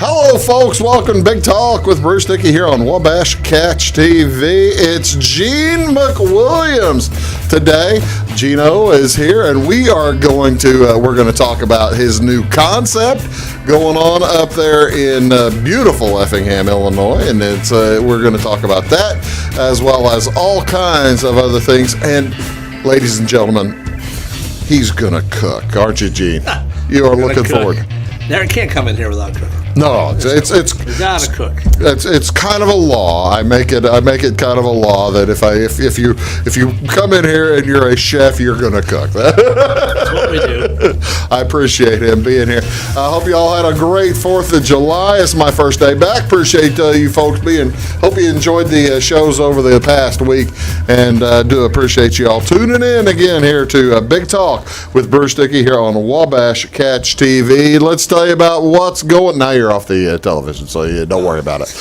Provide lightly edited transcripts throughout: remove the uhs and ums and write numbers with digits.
Hello, folks. Welcome to Big Talk with Bruce Dickey here on Wabash Catch TV. It's Gene McWilliams. Today, Geno is here, and we are going to talk about his new concept going on up there in beautiful Effingham, Illinois, and we're going to talk about that as well as all kinds of other things. And, ladies and gentlemen, he's going to cook, aren't you, Gene? You are looking forward. Never can't come in here without cooking. No, it's you gotta cook. It's kind of a law. I make it kind of a law that if you come in here and you're a chef, you're gonna cook. That's what we do. I appreciate him being here. I hope you all had a great 4th of July. It's my first day back. Appreciate you folks being. Hope you enjoyed the shows over the past week, and do appreciate you all tuning in again here to Big Talk with Bruce Dickey here on Wabash Catch TV. Let's tell you about what's going. Now you're off the television, so you don't worry about it.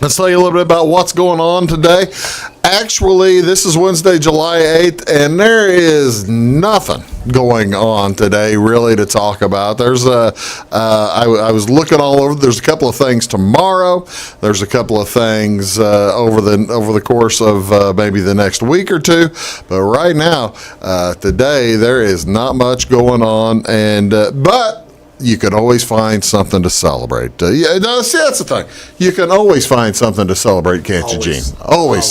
Let's tell you a little bit about what's going on today. Actually, this is Wednesday, July 8th, and there is nothing going on today really to talk about. There's I was looking all over. There's a couple of things tomorrow. There's a couple of things over the course of maybe the next week or two. But right now, today, there is not much going on, and but you can always find something to celebrate. See, that's the thing. You can always find something to celebrate, can't you, Gene? Always.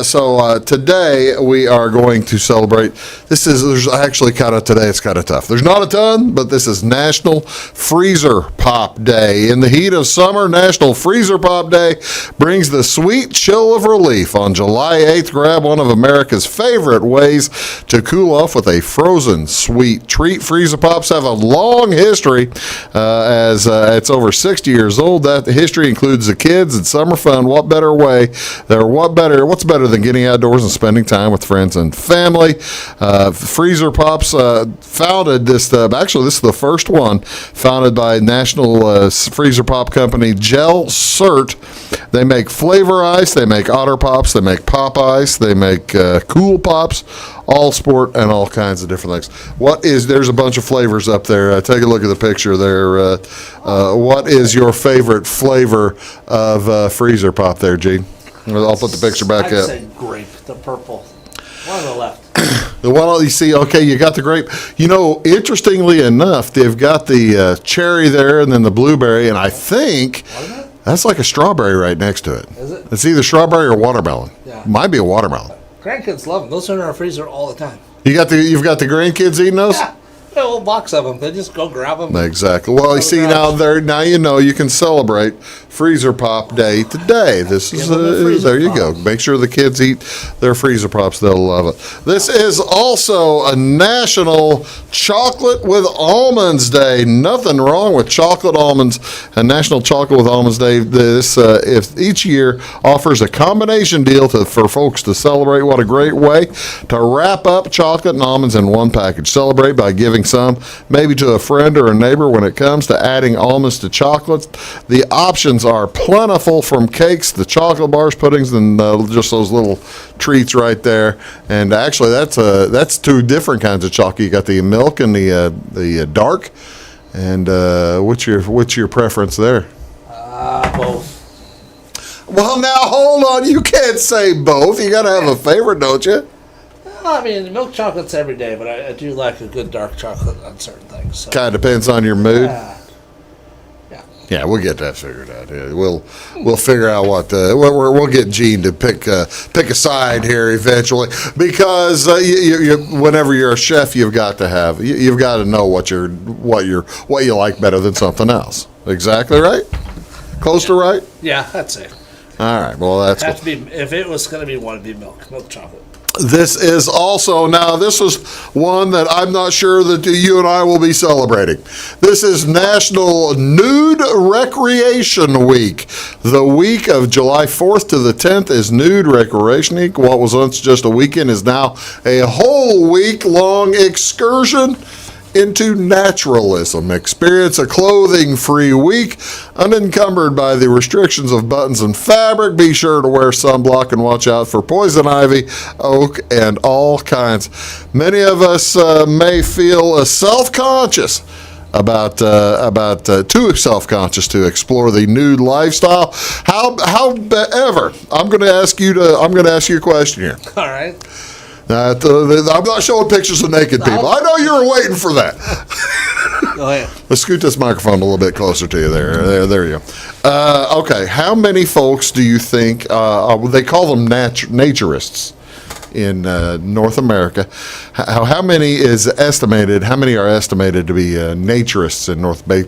So today we are going to celebrate. There's actually today it's kind of tough. There's not a ton, but this is National Freezer Pop Day. In the heat of summer, National Freezer Pop Day brings the sweet chill of relief. On July 8th, grab one of America's favorite ways to cool off with a frozen sweet treat. Freezer Pops have a long history as it's over 60 years old. That history includes the kids and summer fun. What's better than getting outdoors and spending time with friends and family? Freezer Pops founded this. Actually, this is the first one founded by National Freezer Pop Company, Gel Cert. They make flavor ice. They make Otter Pops. They make Pop Ice. They make Cool Pops, All Sport, and all kinds of different things. There's a bunch of flavors up there. Take a look at the picture there. What is your favorite flavor of Freezer Pop there, Gene? I'll put the picture back up. I'd say grape, the purple. One on the left. The one you see, okay, you got the grape. Interestingly enough, they've got the cherry there and then the blueberry, and I think that's like a strawberry right next to it. Is it? It's either strawberry or watermelon. Yeah. Might be a watermelon. Grandkids love them. Those are in our freezer all the time. You've got the grandkids eating those? Yeah. A whole box of them. They just go grab them. Exactly. Well, you see now you can celebrate Freezer Pop Day today. This is there you go. Make sure the kids eat their Freezer Pops. They'll love it. This is also a National Chocolate with Almonds Day. Nothing wrong with chocolate almonds. A National Chocolate with Almonds Day. This if each year offers a combination deal for folks to celebrate. What a great way to wrap up chocolate and almonds in one package. Celebrate by giving some, maybe to a friend or a neighbor. When it comes to adding almonds to chocolates, the options are plentiful, from cakes to chocolate bars, puddings, and just those little treats right there. And actually, that's two different kinds of chocolate. You got the milk and the dark. And what's your preference there? Both. Well, now hold on. You can't say both. You got to have a favorite, don't you? I mean, milk chocolate's every day, but I do like a good dark chocolate on certain things. So. Kind of depends on your mood. Yeah, we'll get that figured out. Yeah, we'll figure out what we'll get Gene to pick a side here eventually, because whenever you're a chef, you've got to know what you like better than something else. Exactly right. Close to right. Yeah, that's it. All right. Well, that's have to be, if it was going to be one, it'd be milk chocolate. This is also, now this is one that I'm not sure that you and I will be celebrating. This is National Nude Recreation Week. The week of July 4th to the 10th is Nude Recreation Week. What was once just a weekend is now a whole week-long excursion into naturalism. Experience a clothing-free week, unencumbered by the restrictions of buttons and fabric. Be sure to wear sunblock and watch out for poison ivy, oak, and all kinds. Many of us may feel self-conscious about too self-conscious to explore the nude lifestyle. However, I'm going to ask you a question here. All right. I'm not showing pictures of naked people. I know you were waiting for that. Go ahead. Let's scoot this microphone a little bit closer to you there you go. Okay, how many folks do you think, they call them naturists in North America, how many are estimated to be naturists in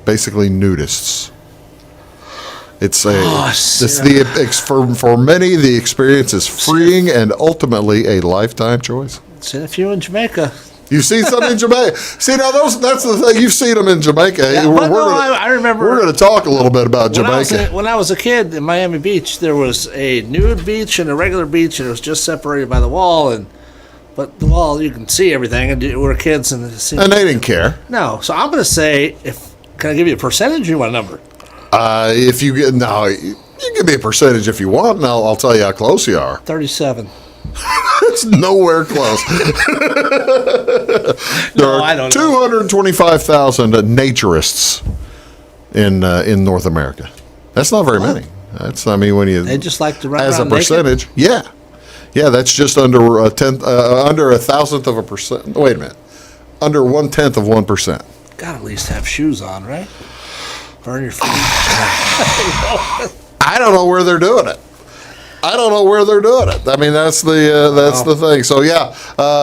basically nudists? For many, the experience is freeing and ultimately a lifetime choice. Seen a few in Jamaica. You've seen some in Jamaica. See, now that's the thing. You've seen them in Jamaica. Yeah, I remember. We're going to talk a little bit about Jamaica. When I was a kid in Miami Beach, there was a nude beach and a regular beach, and it was just separated by the wall. But the wall, you can see everything. And we were kids, and they didn't care. No, so I'm going to say, can I give you a percentage or you want a number? You can give me a percentage if you want, and I'll tell you how close you are. 37. It's nowhere close. I don't know. 225,000 naturists in North America. That's not very many. When you they just like to run as around a percentage. Naked? Yeah, that's just under a tenth, under 1,000th of a percent. Wait a minute, under 1/10 of 1%. Got to at least have shoes on, right? Burn your feet. I don't know where they're doing it. I mean, that's the thing. So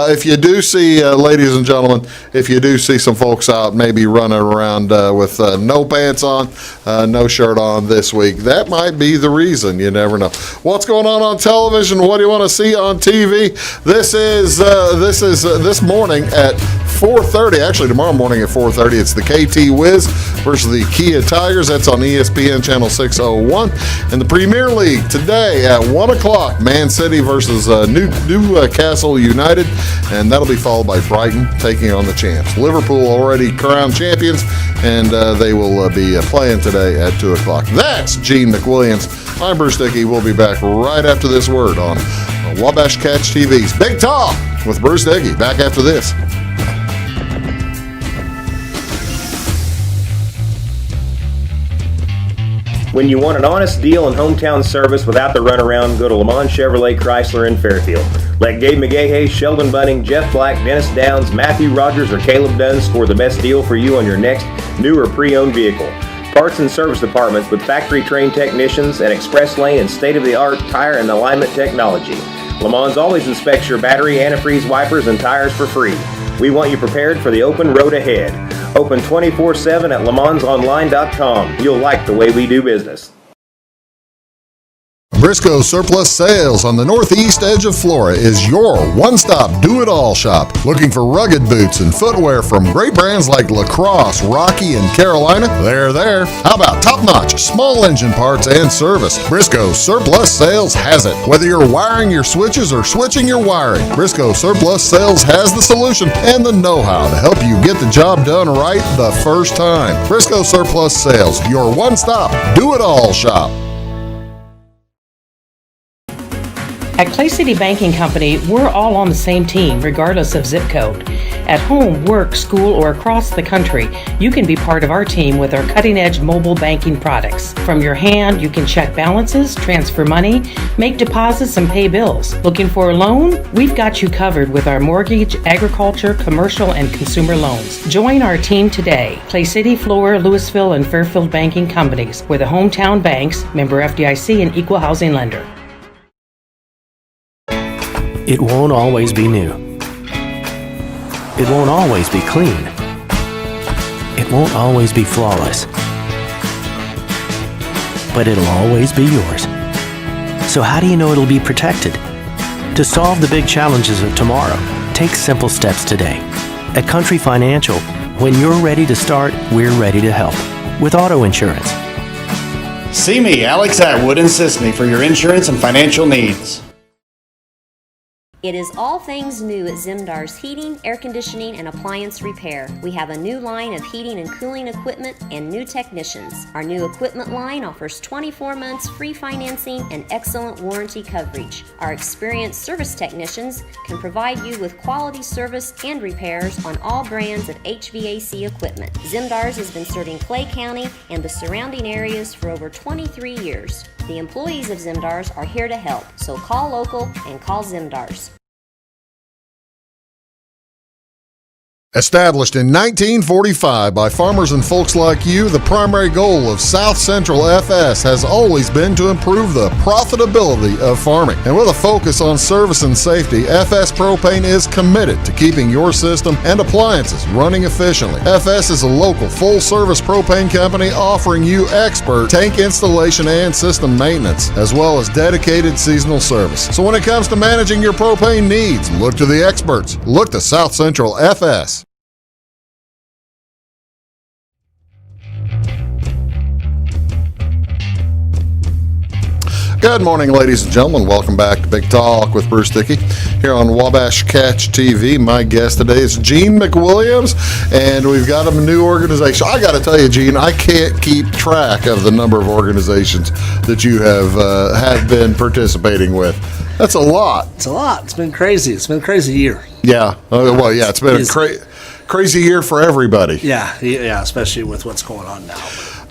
if you do see, ladies and gentlemen, if you do see some folks out maybe running around with no pants on, no shirt on this week, that might be the reason. You never know. What's going on television? What do you want to see on TV? This is this morning at 4:30. Actually, tomorrow morning at 4:30, it's the KT Wiz versus the Kia Tigers. That's on ESPN channel 601. And the Premier League today at 1 o'clock, Man City versus Newcastle United, and that'll be followed by Brighton taking on the champs. Liverpool already crowned champions, and they will be playing today at 2 o'clock. That's Gene McWilliams. I'm Bruce Dickey. We'll be back right after this word on Wabash Catch TV's Big Talk with Bruce Dickey. Back after this. When you want an honest deal and hometown service without the runaround, go to Lamont Chevrolet Chrysler in Fairfield. Let Gabe McGahey, Sheldon Bunning, Jeff Black, Dennis Downs, Matthew Rogers, or Caleb Dunn score the best deal for you on your next new or pre-owned vehicle. Parts and service departments with factory-trained technicians and express lane and state-of-the-art tire and alignment technology. Lamont always inspects your battery, antifreeze, wipers, and tires for free. We want you prepared for the open road ahead. Open 24/7 at LeMansOnline.com. You'll like the way we do business. Briscoe Surplus Sales on the northeast edge of Flora is your one-stop do-it-all shop. Looking for rugged boots and footwear from great brands like Lacrosse, Rocky, and Carolina? They're there. How about top-notch small engine parts and service? Briscoe Surplus Sales has it. Whether you're wiring your switches or switching your wiring, Briscoe Surplus Sales has the solution and the know-how to help you get the job done right the first time. Briscoe Surplus Sales, your one-stop do-it-all shop. At Clay City Banking Company, we're all on the same team, regardless of zip code. At home, work, school, or across the country, you can be part of our team with our cutting-edge mobile banking products. From your hand, you can check balances, transfer money, make deposits, and pay bills. Looking for a loan? We've got you covered with our mortgage, agriculture, commercial, and consumer loans. Join our team today. Clay City, Flora, Louisville, and Fairfield Banking Companies. We're the hometown banks, member FDIC, and equal housing lender. It won't always be new. It won't always be clean. It won't always be flawless. But it'll always be yours. So how do you know it'll be protected? To solve the big challenges of tomorrow, take simple steps today. At Country Financial, when you're ready to start, we're ready to help. With auto insurance. See me, Alex Atwood in Sisney, for your insurance and financial needs. It is all things new at Zimdar's Heating, Air Conditioning, and Appliance Repair. We have a new line of heating and cooling equipment and new technicians. Our new equipment line offers 24 months free financing and excellent warranty coverage. Our experienced service technicians can provide you with quality service and repairs on all brands of HVAC equipment. Zimdar's has been serving Clay County and the surrounding areas for over 23 years. The employees of Zimdar's are here to help, so call local and call Zimdar's. Established in 1945 by farmers and folks like you, the primary goal of South Central FS has always been to improve the profitability of farming. And with a focus on service and safety, FS Propane is committed to keeping your system and appliances running efficiently. FS is a local full-service propane company offering you expert tank installation and system maintenance, as well as dedicated seasonal service. So when it comes to managing your propane needs, look to the experts. Look to South Central FS. Good morning, ladies and gentlemen. Welcome back to Big Talk with Bruce Dickey here on Wabash Catch TV. My guest today is Gene McWilliams, and we've got a new organization. I got to tell you, Gene, I can't keep track of the number of organizations that you have been participating with. That's a lot. It's a lot. It's been crazy. It's been a crazy year. Yeah. Well, yeah, it's been a crazy year for everybody. Yeah, especially with what's going on now.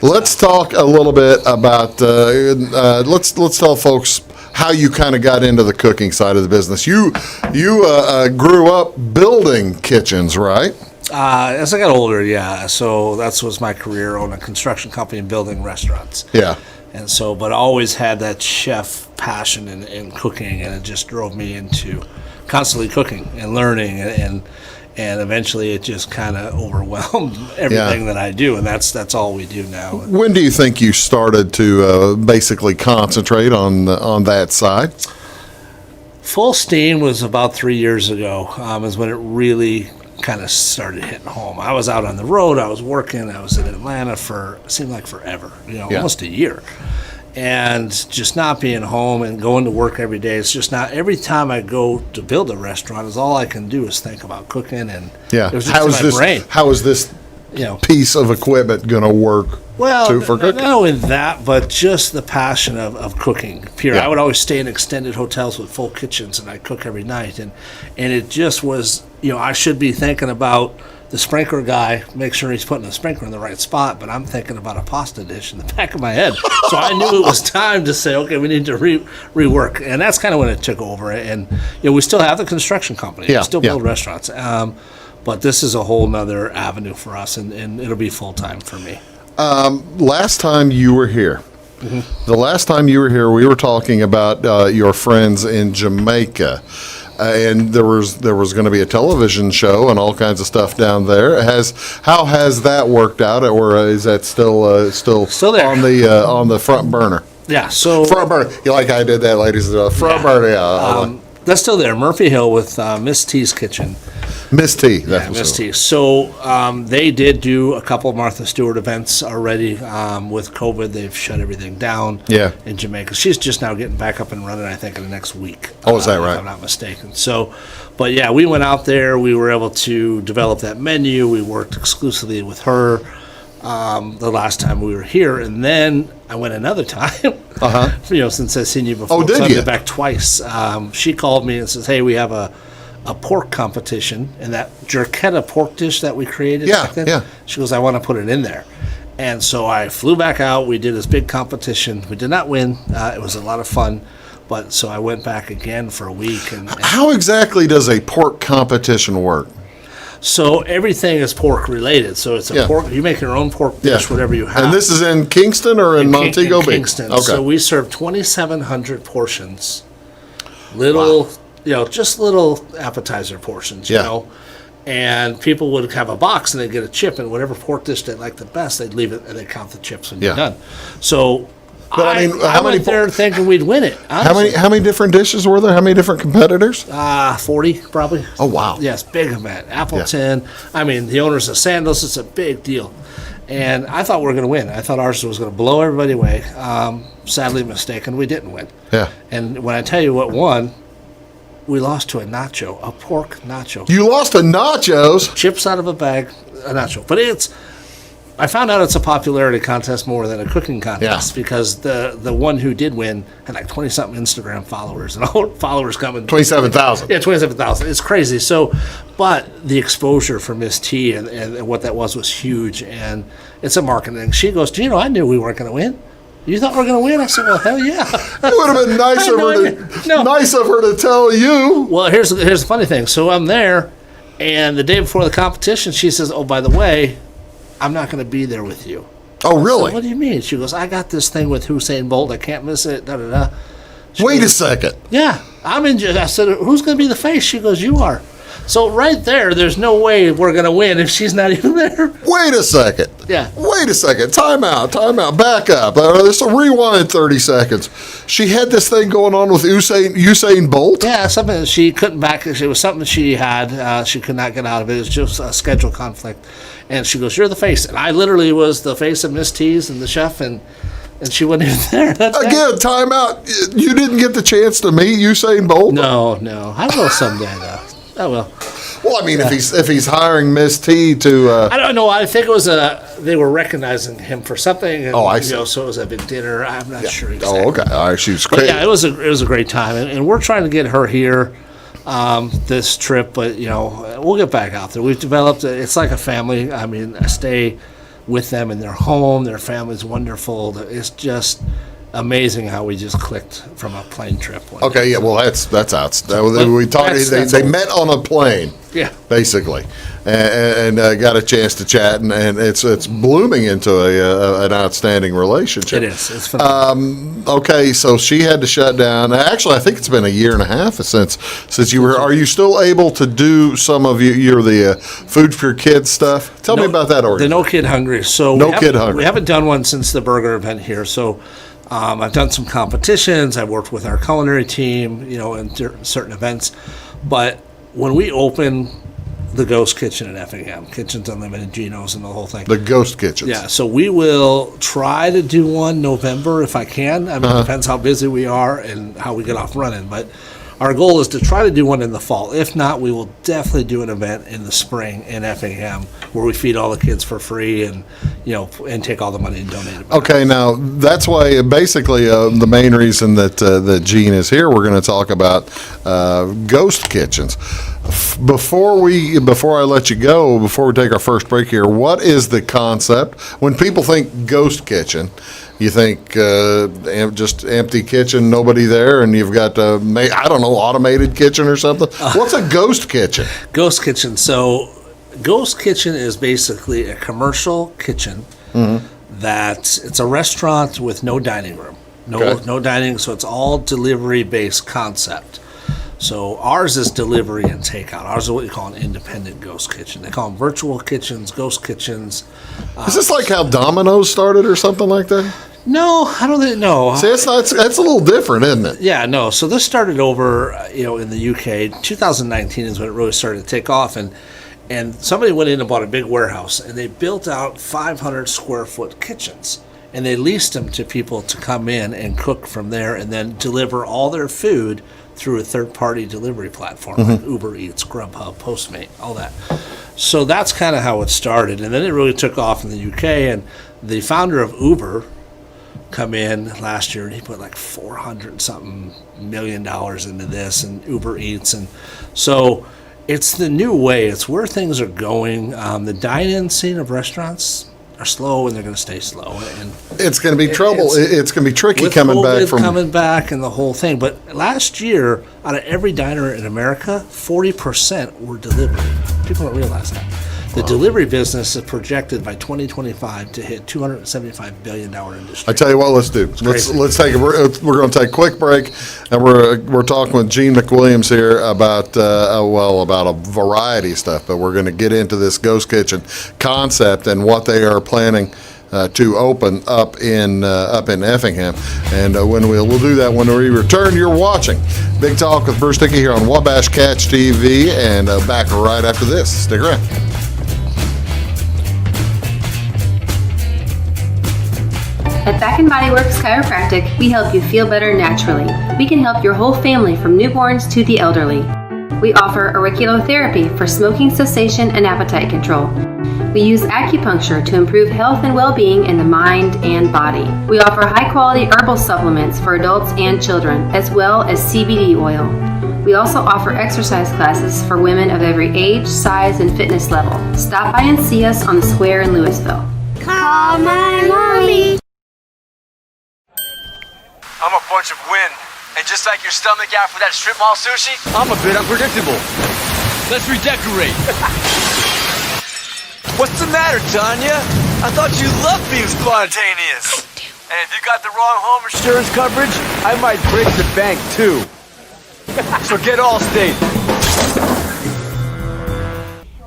Let's talk a little bit about, let's tell folks how you kind of got into the cooking side of the business. You grew up building kitchens, right? As I got older, yeah. So that was my career, owning a construction company and building restaurants. Yeah. And so, but I always had that chef passion in cooking, and it just drove me into constantly cooking and learning, and eventually it just kind of overwhelmed everything that I do, and that's all we do now. When do you think you started to basically concentrate on that side? Full steam was about 3 years ago, is when it really kind of started hitting home. I was out on the road, I was working, I was in Atlanta for, it seemed like forever, almost a year. And just not being home and going to work every day, it's just not, every time I go to build a restaurant, is all I can do is think about cooking, and it was just in my brain. How is this piece of equipment going to work for cooking? Not only that, but just the passion of cooking, period. I would always stay in extended hotels with full kitchens, and I'd cook every night, and it just was, I should be thinking about the sprinkler guy, make sure he's putting the sprinkler in the right spot, but I'm thinking about a pasta dish in the back of my head. So I knew it was time to say, okay, we need to rework. And that's kind of when it took over. And we still have the construction company. We still build restaurants. But this is a whole nother avenue for us, and it'll be full-time for me. Last time you were here, the last time you were here, we were talking about your friends in Jamaica. And there was going to be a television show and all kinds of stuff down there. How has that worked out, or is that still there on the front burner? Yeah, so front burner. Like I did that, ladies. Front burner. Yeah. That's still there. Murphy Hill with Miss T's Kitchen. Miss T. Miss T. So they did do a couple of Martha Stewart events already. With COVID, they've shut everything down in Jamaica. She's just now getting back up and running, I think, in the next week. Oh, is that right? If I'm not mistaken. So, but yeah, we went out there. We were able to develop that menu. We worked exclusively with her the last time we were here. And then I went another time, since I've seen you before. Oh, did so you? I've been back twice. She called me and says, hey, we have a pork competition, and that jerchetta pork dish that we created back then, she goes, I want to put it in there. And so I flew back out. We did this big competition. We did not win. It was a lot of fun. But so I went back again for a week. And how exactly does a pork competition work? So everything is pork related. So it's a pork. You make your own pork dish, whatever you have. And this is in Kingston or in Montego Bay? Kingston. Okay. So we serve 2,700 portions. Just little appetizer portions, you know. And people would have a box and they'd get a chip, and whatever pork dish they liked the best, they'd leave it and they'd count the chips when you're done. So but I went there thinking we'd win it. Honestly. How many different dishes were there? How many different competitors? 40 probably. Oh, wow. Yes, big event. Appleton. Yeah. I mean, the owners of Sandals, it's a big deal. And I thought we were going to win. I thought ours was going to blow everybody away. Sadly mistaken, we didn't win. Yeah. And when I tell you what won, we lost to a nacho, a pork nacho. You lost to nachos? Chips out of a bag, a nacho. But I found out it's a popularity contest more than a cooking contest because the one who did win had like 20-something Instagram followers and all followers coming. 27,000. Yeah, 27,000. It's crazy. So, but the exposure for Miss T and what that was huge. And it's a marketing. She goes, Geno, I knew we weren't going to win. You thought we were going to win? I said, well, hell yeah. It would have been nice of her to tell you. Well, here's the funny thing. So I'm there, and the day before the competition, she says, oh, by the way, I'm not going to be there with you. Oh, really? Said, what do you mean? She goes, I got this thing with Usain Bolt. I can't miss it. Da da da. Wait a second. Yeah, I'm in. I said, who's going to be the face? She goes, you are. So right there's no way we're going to win if she's not even there. Wait a second. Yeah. Wait a second. Time out. Back up. Let's rewind 30 seconds. She had this thing going on with Usain Bolt? Yeah, something that she couldn't back. It was something she had. She could not get out of it. It was just a schedule conflict. And she goes, you're the face. And I literally was the face of Miss T's and the chef, and she wasn't even there. Again, time out. You didn't get the chance to meet Usain Bolt? No. I will someday, though. I will. Well, I mean, if he's hiring Miss T to... I don't know. I think it was they were recognizing him for something. And, I see. So it was a big dinner. I'm not sure exactly. Oh, okay. All right, she was But great. yeah, it was a great time, and we're trying to get her here this trip. But we'll get back out there. We've developed. It's like a family. I mean, I stay with them in their home. Their family's wonderful. It's just amazing how we just clicked from a plane trip. Okay, yeah, well, that's outstanding. We talked. They met on a plane. Yeah, basically, and got a chance to chat, and it's blooming into an outstanding relationship. it is. It's phenomenal. Okay, so she had to shut down. Actually, I think it's been a year and a half since you were. Are you still able to do some of the food for kids stuff? Tell me about that organization. The No Kid Hungry. So we haven't done one since the burger event here. So. I've done some competitions. I've worked with our culinary team, in certain events. But when we open the Ghost Kitchen in Effingham, Kitchens Unlimited, Geno's, and the whole thing. The Ghost Kitchens. Yeah, so we will try to do one November if I can. I mean, it depends how busy we are and how we get off running. But our goal is to try to do one in the fall. If not, we will definitely do an event in the spring in Effingham where we feed all the kids for free and take all the money and donate it. Okay, now that's why basically the main reason that Gene is here. We're going to talk about ghost kitchens. Before I let you go, before we take our first break here, what is the concept when people think ghost kitchen? You think just empty kitchen, nobody there, and you've got automated kitchen or something. What's a ghost kitchen? Ghost kitchen. So, ghost kitchen is basically a commercial kitchen that it's a restaurant with no dining room, no dining. So it's all delivery based concept. So ours is delivery and takeout. Ours is what you call an independent ghost kitchen. They call them virtual kitchens, ghost kitchens. Is this like how Domino's started or something like that? No, I don't think. No. See, that's a little different, isn't it? Yeah, no. So this started over, in the UK. 2019 is when it really started to take off, and somebody went in and bought a big warehouse, and they built out 500 square foot kitchens, and they leased them to people to come in and cook from there, and then deliver all their food through a third-party delivery platform like Uber Eats, Grubhub, Postmate, all that. So that's kind of how it started, and then it really took off in the UK. And the founder of Uber come in last year, and he put like $400-something million into this, and Uber Eats, and so it's the new way. It's where things are going. The dine-in scene of restaurants are slow, and they're going to stay slow. And it's going to be trouble. It's going to be tricky coming back and the whole thing. But last year, out of every diner in America, 40% were delivery. People don't realize that. The delivery business is projected by 2025 to hit $275 billion industry. I tell you what, let's do. Let's take we're going to take a quick break, and we're talking with Gene McWilliams here about a variety of stuff. But we're going to get into this ghost kitchen concept and what they are planning to open up in Effingham, and we'll do that when we return. You're watching Big Talk with Bruce Dickey here on Wabash Catch TV, and back right after this. Stick around. At Back and Body Works Chiropractic, we help you feel better naturally. We can help your whole family from newborns to the elderly. We offer auriculotherapy for smoking cessation and appetite control. We use acupuncture to improve health and well-being in the mind and body. We offer high-quality herbal supplements for adults and children, as well as CBD oil. We also offer exercise classes for women of every age, size, and fitness level. Stop by and see us on the square in Louisville. Call my mommy. I'm a bunch of wind, and just like your stomach after that strip mall sushi, I'm a bit unpredictable. Let's redecorate. What's the matter, Tanya? I thought you loved being spontaneous. And if you got the wrong home insurance coverage, I might break the bank too. So get Allstate.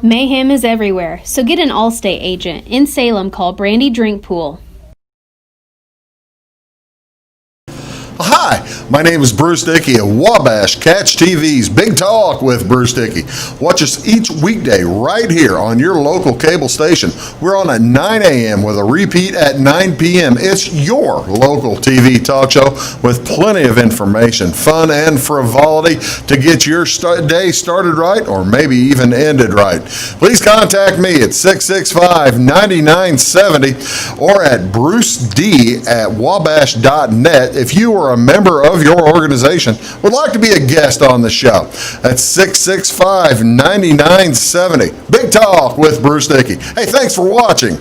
Mayhem is everywhere, so get an Allstate agent. In Salem, call Brandy Drinkpool. Hi, my name is Bruce Dickey of Wabash Catch TV's Big Talk with Bruce Dickey. Watch us each weekday right here on your local cable station. We're on at 9 a.m. with a repeat at 9 p.m. It's your local TV talk show with plenty of information, fun, and frivolity to get your day started right or maybe even ended right. Please contact me at 665-9970 or at bruced@wabash.net if you are a member of your organization would like to be a guest on the show. That's 665-9970. Big Talk with Bruce Dickey. Hey, thanks for watching.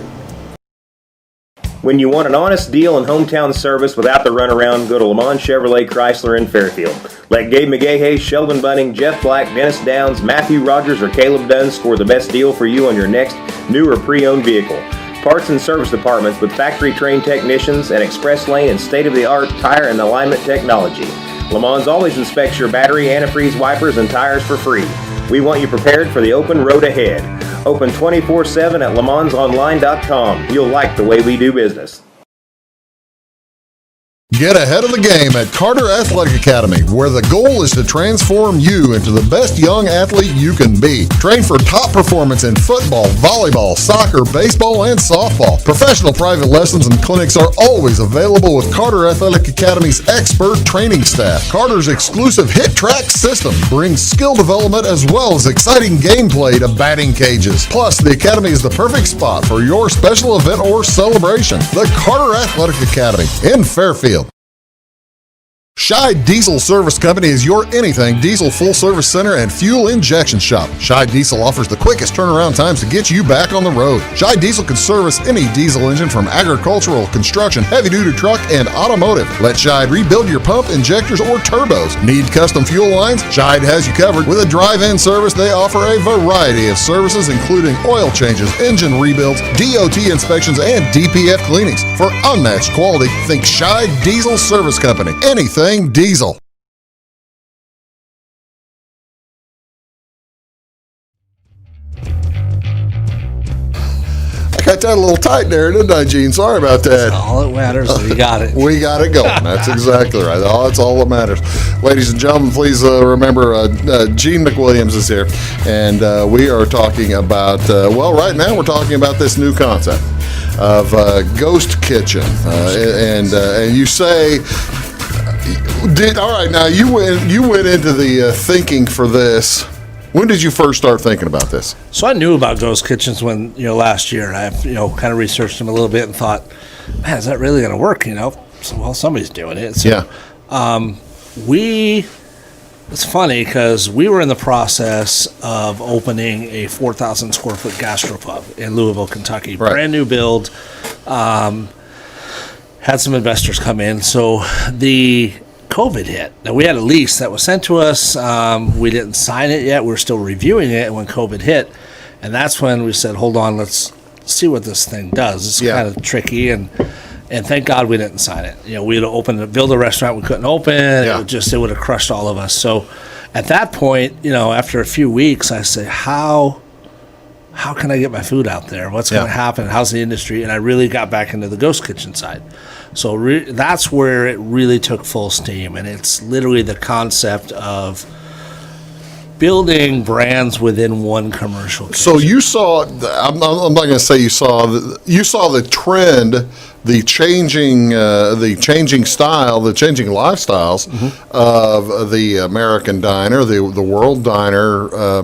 When you want an honest deal and hometown service without the runaround, go to Lamont Chevrolet Chrysler in Fairfield. Let Gabe McGahey, Sheldon Bunning, Jeff Black, Dennis Downs, Matthew Rogers, or Caleb Dunn score the best deal for you on your next new or pre-owned vehicle. Parts and service departments with factory-trained technicians and express lane and state-of-the-art tire and alignment technology. Le Mans always inspects your battery, antifreeze, wipers, and tires for free. We want you prepared for the open road ahead. Open 24/7 at lemansonline.com. You'll like the way we do business. Get ahead of the game at Carter Athletic Academy, where the goal is to transform you into the best young athlete you can be. Train for top performance in football, volleyball, soccer, baseball, and softball. Professional private lessons and clinics are always available with Carter Athletic Academy's expert training staff. Carter's exclusive Hit Track system brings skill development as well as exciting gameplay to batting cages. Plus, the Academy is the perfect spot for your special event or celebration. The Carter Athletic Academy in Fairfield. Scheid Diesel Service Company is your anything diesel full-service center and fuel injection shop. Scheid Diesel offers the quickest turnaround times to get you back on the road. Scheid Diesel can service any diesel engine from agricultural, construction, heavy-duty truck, and automotive. Let Scheid rebuild your pump, injectors, or turbos. Need custom fuel lines? Scheid has you covered. With a drive-in service, they offer a variety of services, including oil changes, engine rebuilds, DOT inspections, and DPF cleanings. For unmatched quality, think Scheid Diesel Service Company. Anything diesel. I got that a little tight there, didn't I, Gene? Sorry about that. All that matters is we got it. We got it going. That's exactly right. That's all that matters. Ladies and gentlemen, please remember Gene McWilliams is here, and we are talking about, right now we're talking about this new concept of ghost kitchen. And you say, all right, now you went into the thinking for this. When did you first start thinking about this? So I knew about ghost kitchens when, last year. I, kind of researched them a little bit and thought, man, is that really going to work? So, somebody's doing it. So, yeah. It's funny because we were in the process of opening a 4,000 square foot gastropub in Louisville, Kentucky. Right. Brand new build. Had some investors come in. So the COVID hit. Now, we had a lease that was sent to us. We didn't sign it yet. We were still reviewing it when COVID hit. And that's when we said, hold on, let's see what this thing does. It's kind of tricky. And thank God we didn't sign it. We had build a restaurant we couldn't open. Yeah. It would have crushed all of us. So at that point, after a few weeks, I said, how can I get my food out there? What's going to happen? How's the industry? And I really got back into the ghost kitchen side. So that's where it really took full steam. And it's literally the concept of building brands within one commercial kitchen. So you saw, I'm not going to say you saw the trend, the changing style, the changing lifestyles of the American diner, the world diner,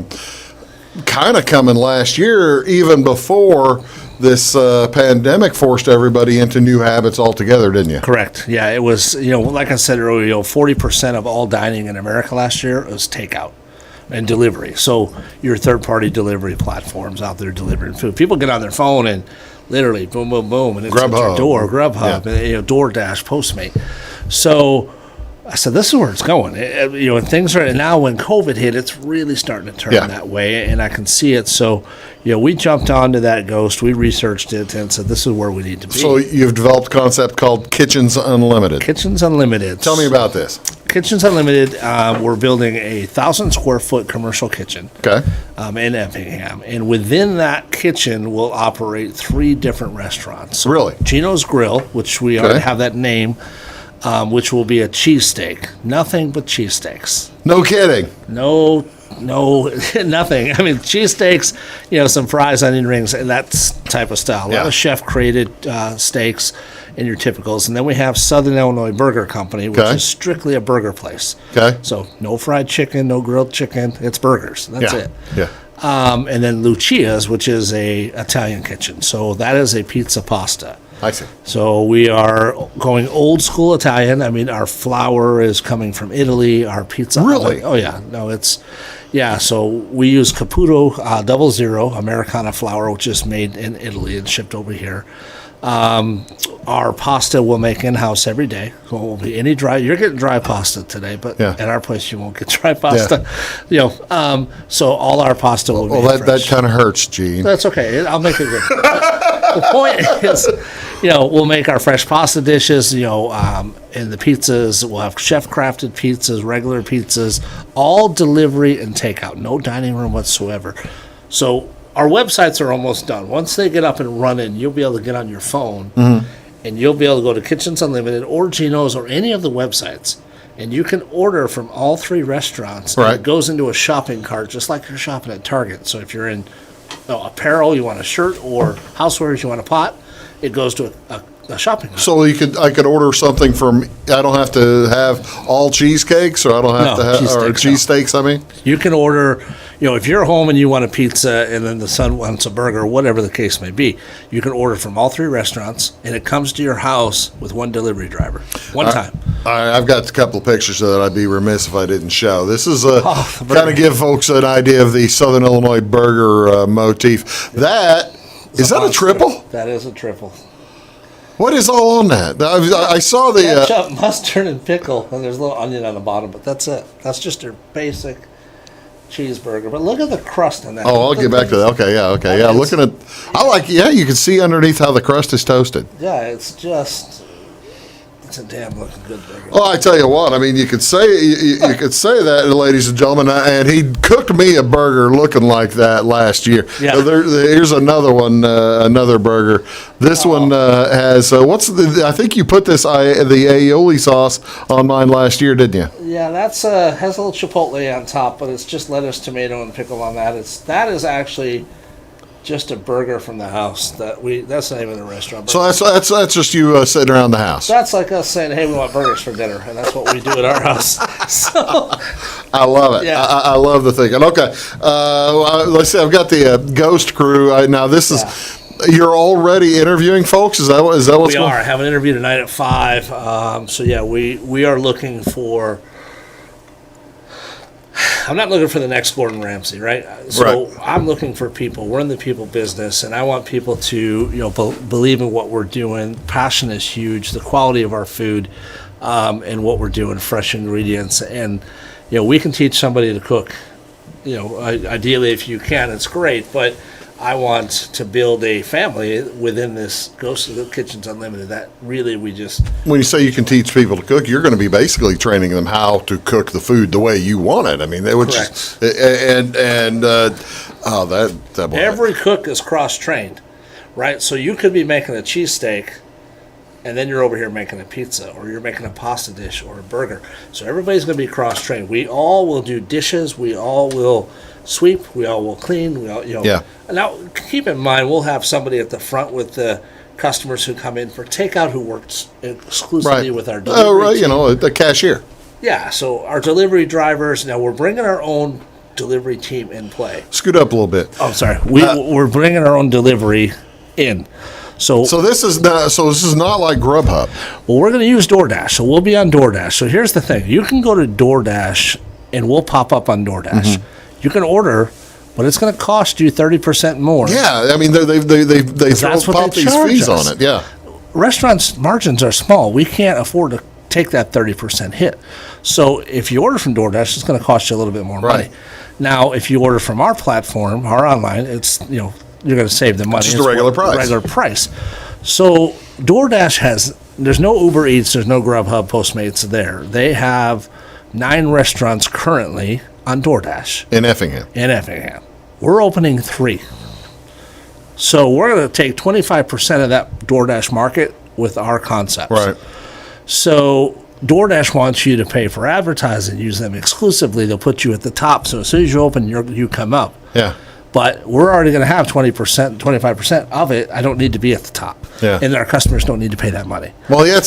kind of coming last year, even before this pandemic forced everybody into new habits altogether, didn't you? Correct. Yeah, it was, like I said earlier, 40% of all dining in America last year was takeout and delivery. So your third-party delivery platforms out there delivering food. People get on their phone and literally boom, boom, boom, and it's at your door. Grubhub, DoorDash, Postmate. So I said, this is where it's going. And things are, and now when COVID hit, it's really starting to turn that way, and I can see it. So, we jumped onto that ghost. We researched it and said, this is where we need to be. So you've developed a concept called Kitchens Unlimited. Kitchens Unlimited. Tell me about this. Kitchens Unlimited, we're building a 1,000-square-foot commercial kitchen in Effingham. And within that kitchen, we'll operate 3 different restaurants. So really? Geno's Grill, which we already have that name, which will be a cheesesteak. Nothing but cheesesteaks. No kidding. No, nothing. I mean, cheesesteaks, some fries, onion rings, and that type of style. A lot of chef-created steaks and your typicals. And then we have Southern Illinois Burger Company, which is strictly a burger place. Okay. So no fried chicken, no grilled chicken. It's burgers. That's it. Yeah. And then Lucia's, which is a Italian kitchen. So that is a pizza pasta. I see. So we are going old school Italian. I mean, our flour is coming from Italy. Our pizza. Really? Oh, yeah. No, it's, so we use Caputo 00 Americana flour, which is made in Italy and shipped over here. Our pasta we'll make in-house every day. So it won't be any dry. You're getting dry pasta today, but at our place you won't get dry pasta. So all our pasta will be fresh. That kind of hurts, Gene. That's okay. I'll make it good. The point is, we'll make our fresh pasta dishes, and the pizzas, we'll have chef-crafted pizzas, regular pizzas, all delivery and takeout, no dining room whatsoever. So our websites are almost done. Once they get up and running, you'll be able to get on your phone, and you'll be able to go to Kitchens Unlimited or Geno's or any of the websites, and you can order from all 3 restaurants. Right. And it goes into a shopping cart, just like you're shopping at Target. So if you're in apparel, you want a shirt, or housewares, you want a pot, it goes to a shopping cart. So I could order something from, I don't have to have all cheesecakes, or I don't have to have cheesesteaks. I mean, you can order, if you're home and you want a pizza and then the son wants a burger, whatever the case may be, you can order from all 3 restaurants, and it comes to your house with 1 delivery driver, one time. I've got a couple of pictures that I'd be remiss if I didn't show. This is kind of give folks an idea of the Southern Illinois burger motif. Is that a triple? That is a triple. What is all on that? I saw the ketchup, mustard, and pickle, and there's a little onion on the bottom, but that's it. That's just their basic cheeseburger. But look at the crust on that. Oh, I'll get back to that. Okay, yeah. Looking at, you can see underneath how the crust is toasted. Yeah, it's a damn looking good burger. Well, I tell you what, I mean, you could say that, ladies and gentlemen, and he cooked me a burger looking like that last year. Yeah. Here's another one, another burger. This one has I think you put the aioli sauce on mine last year, didn't you? Yeah, that's has a little chipotle on top, but it's just lettuce, tomato, and pickle on that. That is actually just a burger from the house. That's not even a restaurant. So that's just you sitting around the house. That's like us saying, "Hey, we want burgers for dinner," and that's what we do at our house. So I love it. Yeah. I love the thinking. Okay, let's see. I've got the Ghost Crew. Now this is. You're already interviewing folks? Is that what's going on? We are. I have an interview tonight at 5. So yeah, we are looking for. I'm not looking for the next Gordon Ramsay, right? So I'm looking for people. We're in the people business, and I want people to, believe in what we're doing. Passion is huge. The quality of our food, and what we're doing, fresh ingredients, and we can teach somebody to cook. Ideally, if you can, it's great. But I want to build a family within this Ghost of the Kitchens Unlimited. That really when you say you can teach people to cook, you're going to be basically training them how to cook the food the way you want it. I mean, they would correct. Every cook is cross-trained, right? So you could be making a cheesesteak and then you're over here making a pizza, or you're making a pasta dish or a burger. So everybody's going to be cross-trained. We all will do dishes. We all will sweep. We all will clean. We all, Yeah. Now, keep in mind, we'll have somebody at the front with the customers who come in for takeout who works exclusively with our delivery right, team. The cashier. Yeah, so our delivery drivers, now we're bringing our own delivery team in play. Scoot up a little bit. Oh, sorry. We're bringing our own delivery in. So this is not like Grubhub. Well, we're going to use DoorDash, so we'll be on DoorDash. So here's the thing: you can go to DoorDash, and we'll pop up on DoorDash. Mm-hmm. You can order, but it's going to cost you 30% more. Yeah, I mean they pop these fees on it. Yeah, restaurants' margins are small. We can't afford to take that 30% hit. So if you order from DoorDash, it's going to cost you a little bit more money. Now, if you order from our platform, our online, it's you're going to save the money. It's just a regular price. Regular price. So DoorDash there's no Uber Eats, there's no Grubhub, Postmates there. They have 9 restaurants currently on DoorDash. In Effingham. We're opening 3. So we're going to take 25% of that DoorDash market with our concepts. Right. So DoorDash wants you to pay for advertising, use them exclusively. They'll put you at the top. So as soon as you open, you come up. Yeah. But we're already going to have 20%, 25% of it. I don't need to be at the top. Yeah. And our customers don't need to pay that money. Well, you're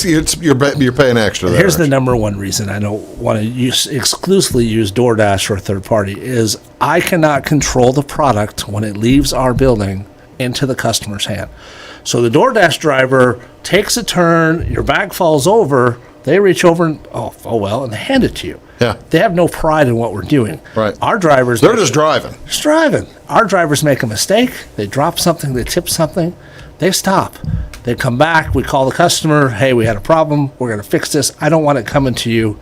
paying extra there. Here's the number one reason I don't want to exclusively use DoorDash or a third party is I cannot control the product when it leaves our building into the customer's hand. So the DoorDash driver takes a turn, your bag falls over, they reach over and, and they hand it to you. Yeah. They have no pride in what we're doing. Right. Our drivers... They're just driving. Just driving. Our drivers make a mistake. They drop something. They tip something. They stop. They come back. We call the customer. Hey, we had a problem. We're going to fix this. I don't want it coming to you,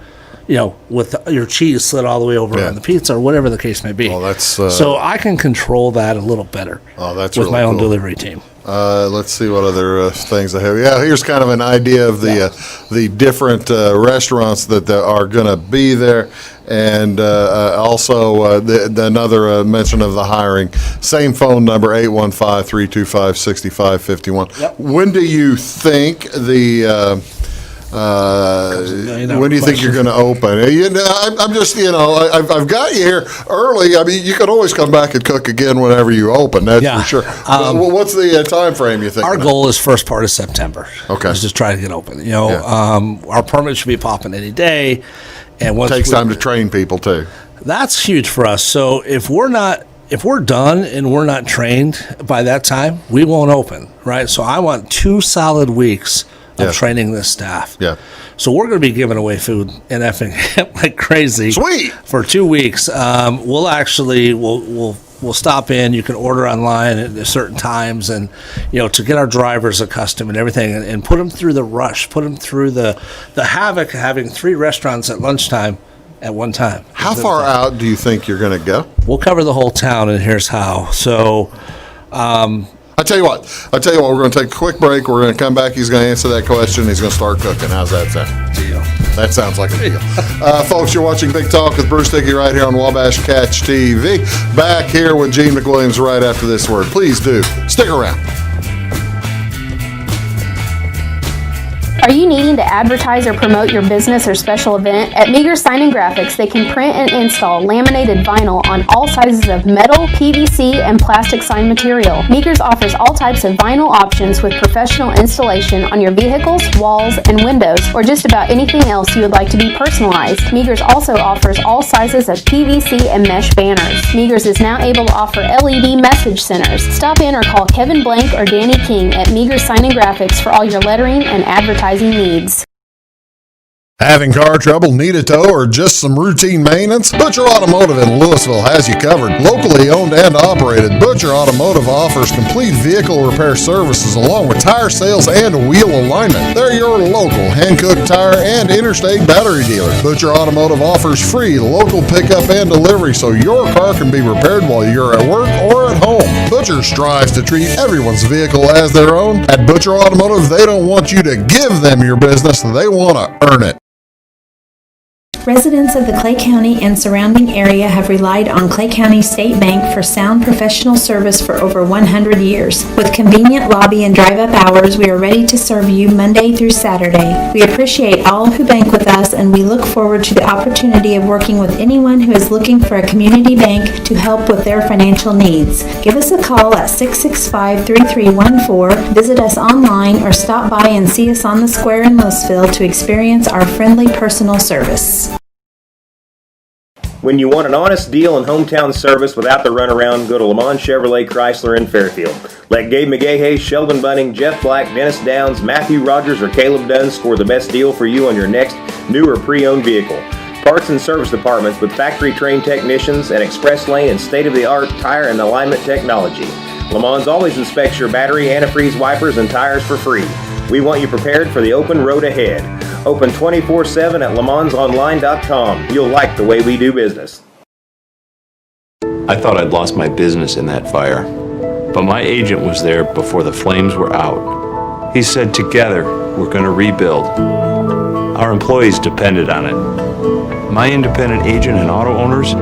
with your cheese slid all the way over on the pizza or whatever the case may be. Well, that's... so I can control that a little better that's with really my own cool. delivery team. Let's see what other things I have. Yeah, here's kind of an idea of the different restaurants that are going to be there, and also another mention of the hiring. Same phone number, 815-325-6551. Yep. When do you think when do you think you're going to open? I'm just, I've got you here early. I mean, you can always come back and cook again whenever you open. That's for sure. What's the time frame you think? Our goal is first part of September. Okay. Let's just try to get open. Our permit should be popping any day. And once it takes time to train people too. That's huge for us. So if we're done and we're not trained by that time, we won't open, right? So I want 2 solid weeks of training this staff. Yeah. So we're going to be giving away food in Effingham like crazy. Sweet. For 2 weeks. We'll stop in. You can order online at certain times, and to get our drivers accustomed and everything, and put them through the rush, put them through the havoc of having 3 restaurants at lunchtime at one time. How far out do you think you're going to go? We'll cover the whole town, and here's how. So. I tell you what, we're going to take a quick break. We're going to come back. He's going to answer that question. He's going to start cooking. How's that sound? Deal. That sounds like a deal. Folks, you're watching Big Talk with Bruce Dickey right here on Wabash Catch TV. Back here with Gene McWilliams right after this word. Please do. Stick around. Are you needing to advertise or promote your business or special event? At Meager Sign and Graphics, they can print and install laminated vinyl on all sizes of metal, PVC, and plastic sign material. Meagers offers all types of vinyl options with professional installation on your vehicles, walls, and windows, or just about anything else you would like to be personalized. Meagers also offers all sizes of PVC and mesh banners. Meagers is now able to offer LED message centers. Stop in or call Kevin Blank or Danny King at Meager Sign and Graphics for all your lettering and advertising needs. Having car trouble, need a tow, or just some routine maintenance? Butcher Automotive in Louisville has you covered. Locally owned and operated, Butcher Automotive offers complete vehicle repair services along with tire sales and wheel alignment. They're your local Hankook tire and interstate battery dealer. Butcher Automotive offers free local pickup and delivery so your car can be repaired while you're at work or at home. Butcher strives to treat everyone's vehicle as their own. At Butcher Automotive, they don't want you to give them your business, they want to earn it. Residents of the Clay County and surrounding area have relied on Clay County State Bank for sound professional service for over 100 years. With convenient lobby and drive-up hours, we are ready to serve you Monday through Saturday. We appreciate all who bank with us, and we look forward to the opportunity of working with anyone who is looking for a community bank to help with their financial needs. Give us a call at 665-3314, visit us online, or stop by and see us on the square in Louisville to experience our friendly personal service. When you want an honest deal and hometown service without the runaround, go to Lamont Chevrolet Chrysler in Fairfield. Let Gabe McGahey, Sheldon Bunning, Jeff Black, Dennis Downs, Matthew Rogers, or Caleb Dunn score the best deal for you on your next new or pre-owned vehicle. Parts and service departments with factory-trained technicians and express lane and state-of-the-art tire and alignment technology. Lamont's always inspects your battery, antifreeze, wipers, and tires for free. We want you prepared for the open road ahead. Open 24/7 at LeMonsOnline.com. You'll like the way we do business. I thought I'd lost my business in that fire, but my agent was there before the flames were out. He said, together, we're going to rebuild. Our employees depended on it. My independent agent and auto owners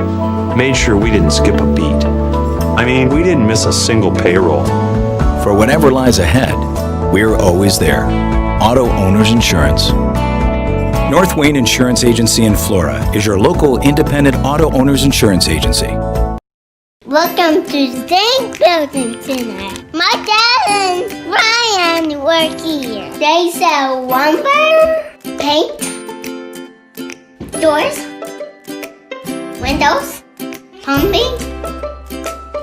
made sure we didn't skip a beat. I mean, we didn't miss a single payroll. For whatever lies ahead, we're always there. Auto Owners Insurance. North Wayne Insurance Agency in Flora is your local independent auto owners insurance agency. Welcome to Zinc Building Center. My dad and Ryan work here. They sell lumber, paint, doors, windows, plumbing,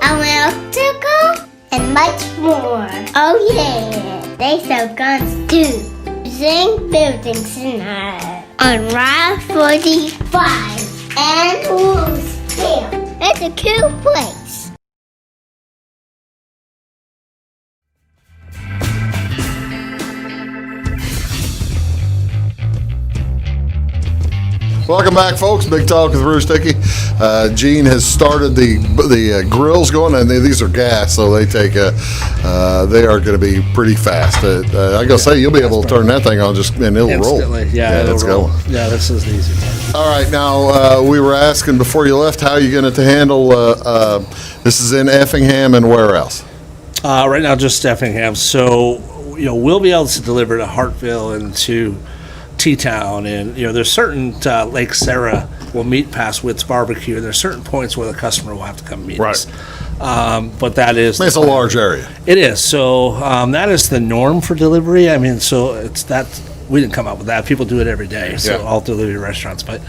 electrical, and much more. Oh yeah, they sell guns too. Zinc Building Center on Route 45 and Louisville. It's a cool place. Welcome back, folks. Big Talk with Bruce Dickey. Gene has started the grills going, and these are gas, so they take they are going to be pretty fast. I gotta say, you'll be able to turn that thing on and it'll Instantly. roll. Yeah, let's roll. go. Yeah, this is the easy part. All right, now we were asking before you left how you're going to handle. This is in Effingham, and where else? Right now, just Effingham. So we'll be able to deliver to Hartville and to T-Town, and there's certain Lake Sarah will meet past Witt's Barbecue, and there's certain points where the customer will have to come meet us. But that is it's a large area. It is. So that is the norm for delivery. I mean, so it's that we didn't come up with that. People do it every day. So all delivery restaurants, but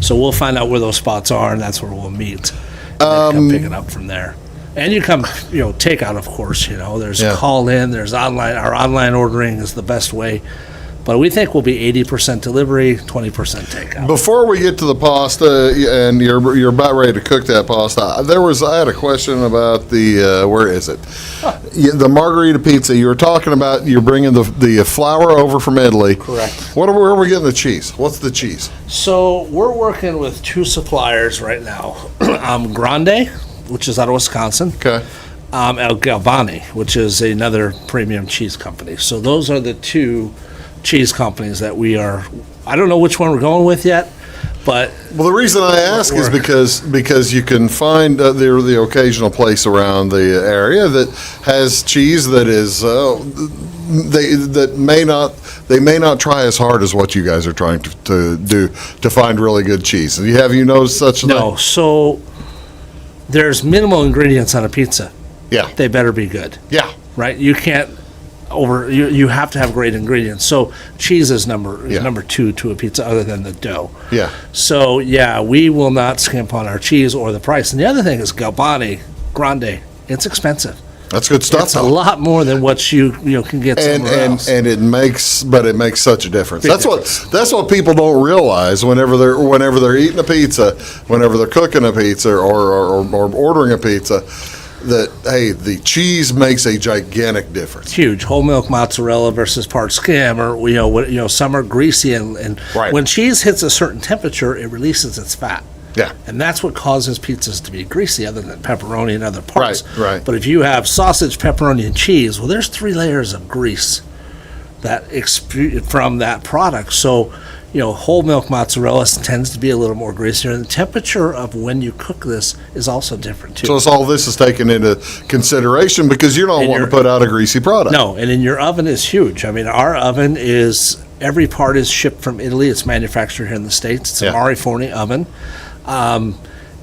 so we'll find out where those spots are, and that's where we'll meet. And come pick it up from there. And you come, takeout, of course. There's call in. There's online. Our online ordering is the best way. But we think we'll be 80% delivery, 20% takeout. Before we get to the pasta, and you're about ready to cook that pasta, I had a question about the where is it? The margarita pizza. You were talking about you're bringing the flour over from Italy. Correct. Where are we getting the cheese? What's the cheese? So we're working with two suppliers right now. Grande, which is out of Wisconsin. Okay. El Galvani, which is another premium cheese company. So those are the two cheese companies that we are. I don't know which one we're going with yet, but the reason I ask is because you can find the occasional place around the area that has cheese that is they may not try as hard as what you guys are trying to do to find really good cheese. Have you noticed such a thing? No. So there's minimal ingredients on a pizza. Yeah, they better be good. Yeah, right. You can't. You have to have great ingredients. So cheese is number two to a pizza, other than the dough. Yeah. So we will not skimp on our cheese or the price. And the other thing is Galvani Grande. It's expensive. That's good stuff. It's a lot more than what you can get somewhere else. And it makes such a difference. That's what people don't realize whenever they're eating a pizza, whenever they're cooking a pizza or ordering a pizza. That the cheese makes a gigantic difference. Huge. Whole milk mozzarella versus part skim, or some are greasy, and when cheese hits a certain temperature, it releases its fat. Yeah, and that's what causes pizzas to be greasy, other than pepperoni and other parts. Right. But if you have sausage, pepperoni, and cheese, well, there's 3 layers of grease that exude from that product. So whole milk mozzarella tends to be a little more greasier, and the temperature of when you cook this is also different too. So it's all this is taken into consideration because you don't want to put out a greasy product. No, and then your oven is huge. I mean, our oven is, every part is shipped from Italy. It's manufactured here in the States. It's a Mariforni oven.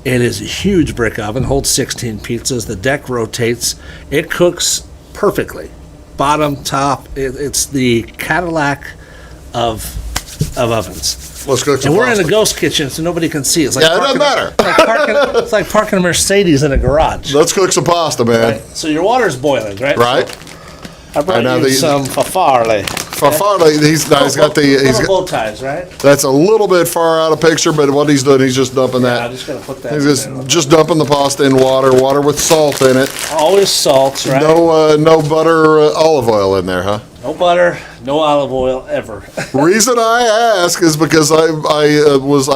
It is a huge brick oven, holds 16 pizzas. The deck rotates. It cooks perfectly. Bottom, top, it's the Cadillac of ovens. Let's cook some And we're in pasta. a ghost kitchen, so nobody can see. It's like Yeah, it doesn't matter. It's like parking a Mercedes in a garage. Let's cook some pasta, man. Right? So your water's boiling, right? Right. I brought now you some farfalle. Farfalle, he's got the Little bow ties, right? That's a little bit far out of picture, but what he's doing, he's just dumping Yeah, that. I'm just gonna put that. He's in there. just dumping the pasta in water with salt in it. Always salt, right? No butter, olive oil in there, huh? No butter, no olive oil ever. Reason I ask is because I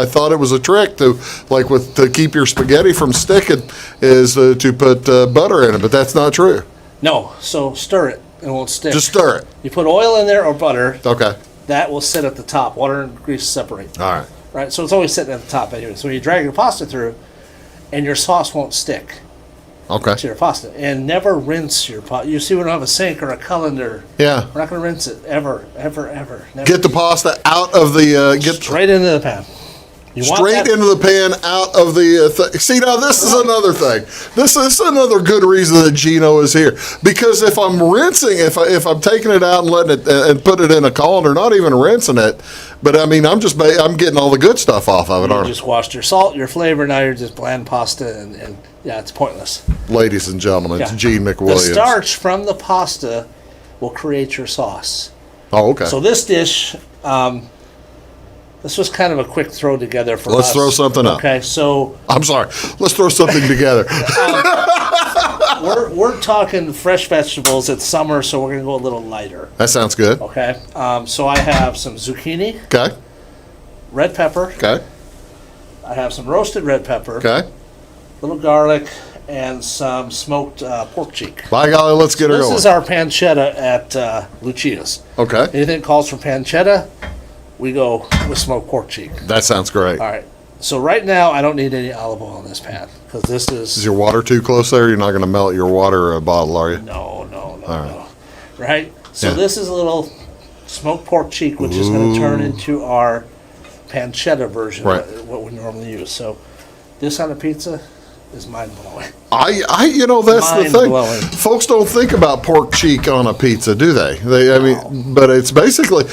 thought it was a trick to keep your spaghetti from sticking is to put butter in it, but that's not true. No, so stir it. It won't stick. Just stir it. You put oil in there or butter. Okay. That will sit at the top. Water and grease separate. All right. Right, so it's always sitting at the top anyway. So when you drag your pasta through, and your sauce won't stick Okay. to your pasta. And never rinse your pasta. You see, we don't have a sink or a colander. Yeah. We're not going to rinse it ever. Never. Get the pasta out of the straight into the pan. You want straight that- into the pan, out of the see, now this is another thing. This is another good reason that Geno is here, because if I'm rinsing, if I'm taking it out and letting it and put it in a colander, not even rinsing it, but I mean I'm getting all the good stuff off of it. You Aren't just washed your salt, your flavor. Now you're just bland pasta, and yeah, it's pointless. I? Ladies and gentlemen, it's Yeah. Gene The McWilliams. starch from the pasta will create your sauce. Oh, okay. So this dish, this was kind of a quick throw together for us. Let's throw something up. Okay, so I'm sorry. Let's throw something together. we're talking fresh vegetables. It's summer, so we're gonna go a little lighter. That sounds good. Okay, so I have some zucchini, Okay. red pepper. Okay. I have some roasted red pepper. Okay. Little garlic, and some smoked pork cheek. By golly, let's get her This going. is our pancetta at Lucia's. Okay. Anything that calls for pancetta, we go with smoked pork cheek. That sounds great. All right. So right now, I don't need any olive oil in this pan because this Is is your water too close there? You're not going to melt your water bottle, are you? no. All right. Right. So Yeah. this is a little smoked pork cheek, which is going to turn into our pancetta version, Right. what we normally use. So this on a pizza is mind blowing. That's the thing. Mind-blowing. Folks don't think about pork cheek on a pizza, do they? But it's basically,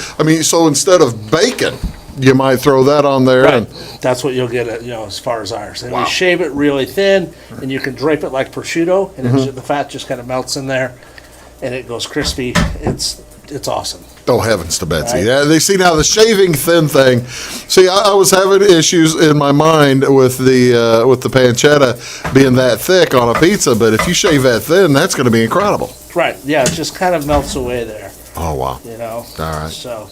so instead of bacon, you might throw that on there. Right. And That's what you'll get, as far as ours. And Wow. we shave it really thin, and you can drape it like prosciutto, and the fat just kind of melts in there, and it goes crispy. It's awesome. oh, heavens to Betsy. Right. Yeah, they see now the shaving thin thing. See, I was having issues in my mind with the pancetta being that thick on a pizza, but if you shave that thin, that's going to be incredible. Right, yeah, it just kind of melts away there, Oh, wow. All right. So,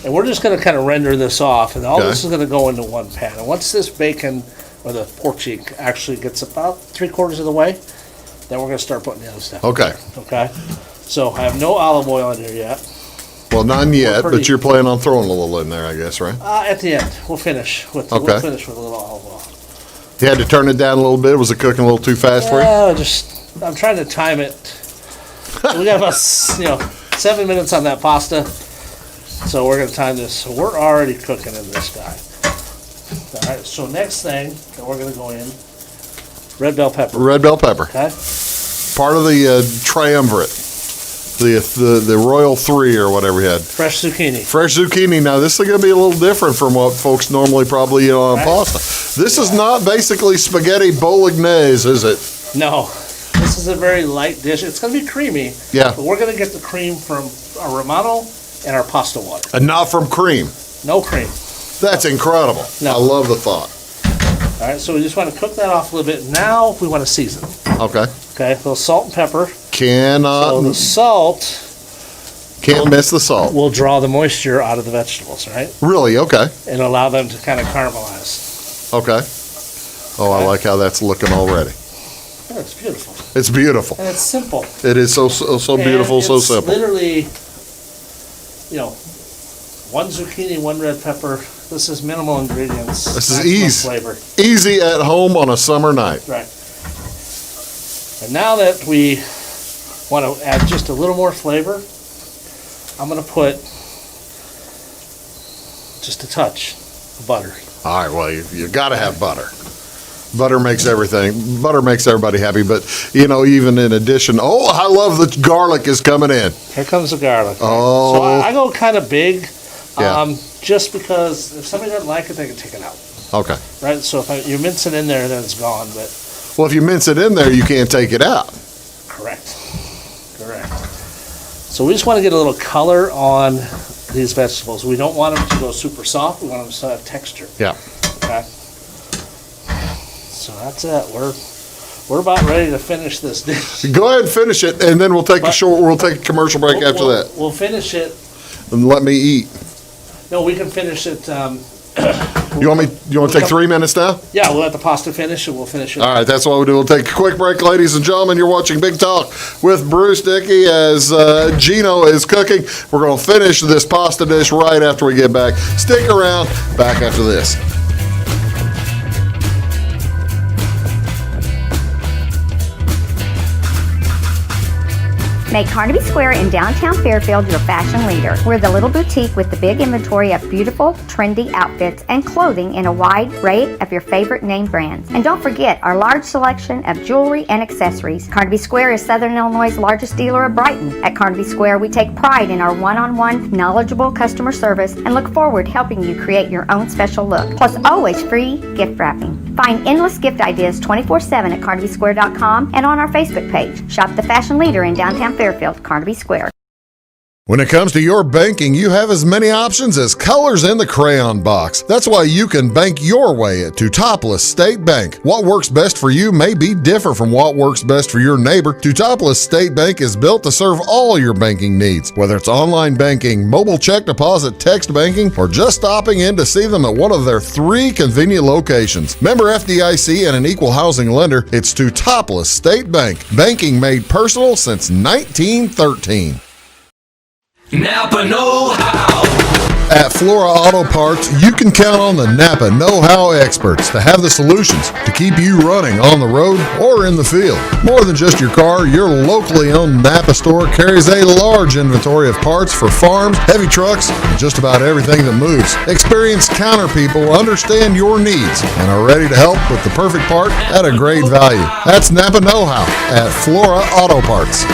and we're just going to kind of render this off, and all Okay. this is going to go into one pan. And once this bacon, or the pork cheek, actually gets about 3/4 of the way, then we're going to start putting the other stuff. Okay. Okay? So I have no olive oil in here yet. Well, none yet, pretty- but you're planning on throwing a little in there, I guess, right? At the end, we'll finish with Okay. a little olive oil. You had to turn it down a little bit. Was it cooking a little too fast for you? Yeah, I'm trying to time it. We got about 7 minutes on that pasta, so we're gonna time this. So we're already cooking in this guy. All right. So next thing that we're gonna go in, red bell pepper. Red bell pepper. Okay. Part of the triumvirate, the Royal Three or whatever you had. Fresh zucchini. Fresh zucchini. Now this is going to be a little different from what folks normally probably eat on pasta. This is not basically spaghetti bolognese, is it? No, this is a very light dish. It's gonna be creamy. Yeah. But we're gonna get the cream from our Romano and our pasta water. And not from cream. No cream. That's incredible. No. I love the thought. All right. So we just want to cook that off a little bit. Now we want to season. Okay. Okay. A little salt and pepper. So Cannot, the salt can't miss the salt. will draw the moisture out of the vegetables, right? Really? Okay. And allow them to kind of caramelize. Okay. Oh, I like how that's looking already. Yeah, it's beautiful. It's beautiful. And it's simple. It is so beautiful, And so it's simple. literally, 1 zucchini, 1 red pepper. This is minimal ingredients. This is maximum easy. flavor. Easy at home on a summer night. Right. And now that we want to add just a little more flavor, I'm going to put just a touch of butter. All right, well, you got to have butter. Butter makes everything. Butter makes everybody happy. But, even in addition, I love the garlic is coming in. Here comes the garlic. Oh. So I go kind of big, Yeah. just because if somebody doesn't like it, they can take it out. Okay. Right? So if you mince it in there, then it's gone. But Well, if you mince it in there, you can't take it out. correct. So we just want to get a little color on these vegetables. We don't want them to go super soft. We want them to have texture. Yeah. Okay. So that's it. We're about ready to finish this dish. Go ahead and finish it, and then we'll take a commercial break after that. We'll finish it. And let me eat. No, we can finish it. You want to take 3 minutes now? Yeah, we'll let the pasta finish, and we'll finish it. All right, that's what we'll do. We'll take a quick break, ladies and gentlemen. You're watching Big Talk with Bruce Dickey as Geno is cooking. We're going to finish this pasta dish right after we get back. Stick around. Back after this. Make Carnaby Square in downtown Fairfield your fashion leader. We're the little boutique with the big inventory of beautiful, trendy outfits and clothing in a wide array of your favorite name brands. And don't forget our large selection of jewelry and accessories. Carnaby Square is Southern Illinois' largest dealer of Brighton. At Carnaby Square, we take pride in our one-on-one, knowledgeable customer service and look forward to helping you create your own special look. Plus, always free gift wrapping. Find endless gift ideas 24/7 at CarnabySquare.com and on our Facebook page. Shop the fashion leader in downtown Fairfield, Carnaby Square. When it comes to your banking, you have as many options as colors in the crayon box. That's why you can bank your way at Teutopolis State Bank. What works best for you may be different from what works best for your neighbor. Teutopolis State Bank is built to serve all your banking needs, whether it's online banking, mobile check deposit, text banking, or just stopping in to see them at one of their 3 convenient locations. Member FDIC and an equal housing lender, it's Teutopolis State Bank. Banking made personal since 1913. Napa know-how. At Flora Auto Parts, you can count on the Napa know-how experts to have the solutions to keep you running on the road or in the field. More than just your car, your locally owned Napa store carries a large inventory of parts for farms, heavy trucks, and just about everything that moves. Experienced counter people understand your needs and are ready to help with the perfect part at a great value. That's Napa know-how at Flora Auto Parts.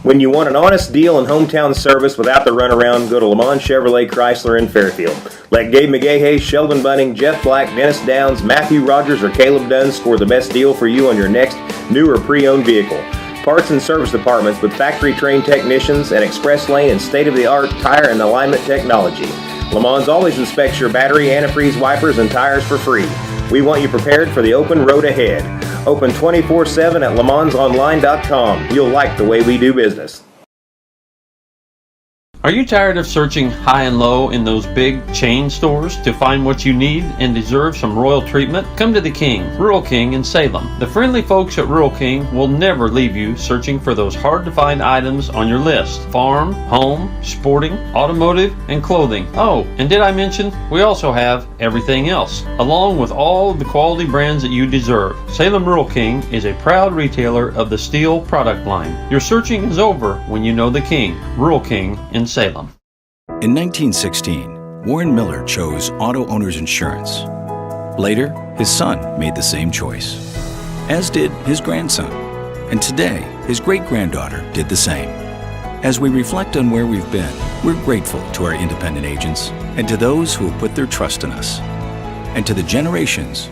When you want an honest deal and hometown service without the runaround, go to Lamont Chevrolet Chrysler in Fairfield. Let Gabe McGahey, Sheldon Bunning, Jeff Black, Dennis Downs, Matthew Rogers, or Caleb Dunn score the best deal for you on your next new or pre-owned vehicle. Parts and service departments with factory-trained technicians and express lane and state-of-the-art tire and alignment technology. Lamont always inspects your battery, antifreeze, wipers, and tires for free. We want you prepared for the open road ahead. Open 24/7 at LeMansOnline.com. You'll like the way we do business. Are you tired of searching high and low in those big chain stores to find what you need and deserve some royal treatment? Come to the King, Rural King in Salem. The friendly folks at Rural King will never leave you searching for those hard-to-find items on your list. Farm, home, sporting, automotive, and clothing. Oh, and did I mention we also have everything else, along with all of the quality brands that you deserve. Salem Rural King is a proud retailer of the steel product line. Your searching is over when you know the King, Rural King in Salem. In 1916, Warren Miller chose Auto Owners Insurance. Later, his son made the same choice, as did his grandson. And today, his great-granddaughter did the same. As we reflect on where we've been, we're grateful to our independent agents and to those who have put their trust in us, and to the generations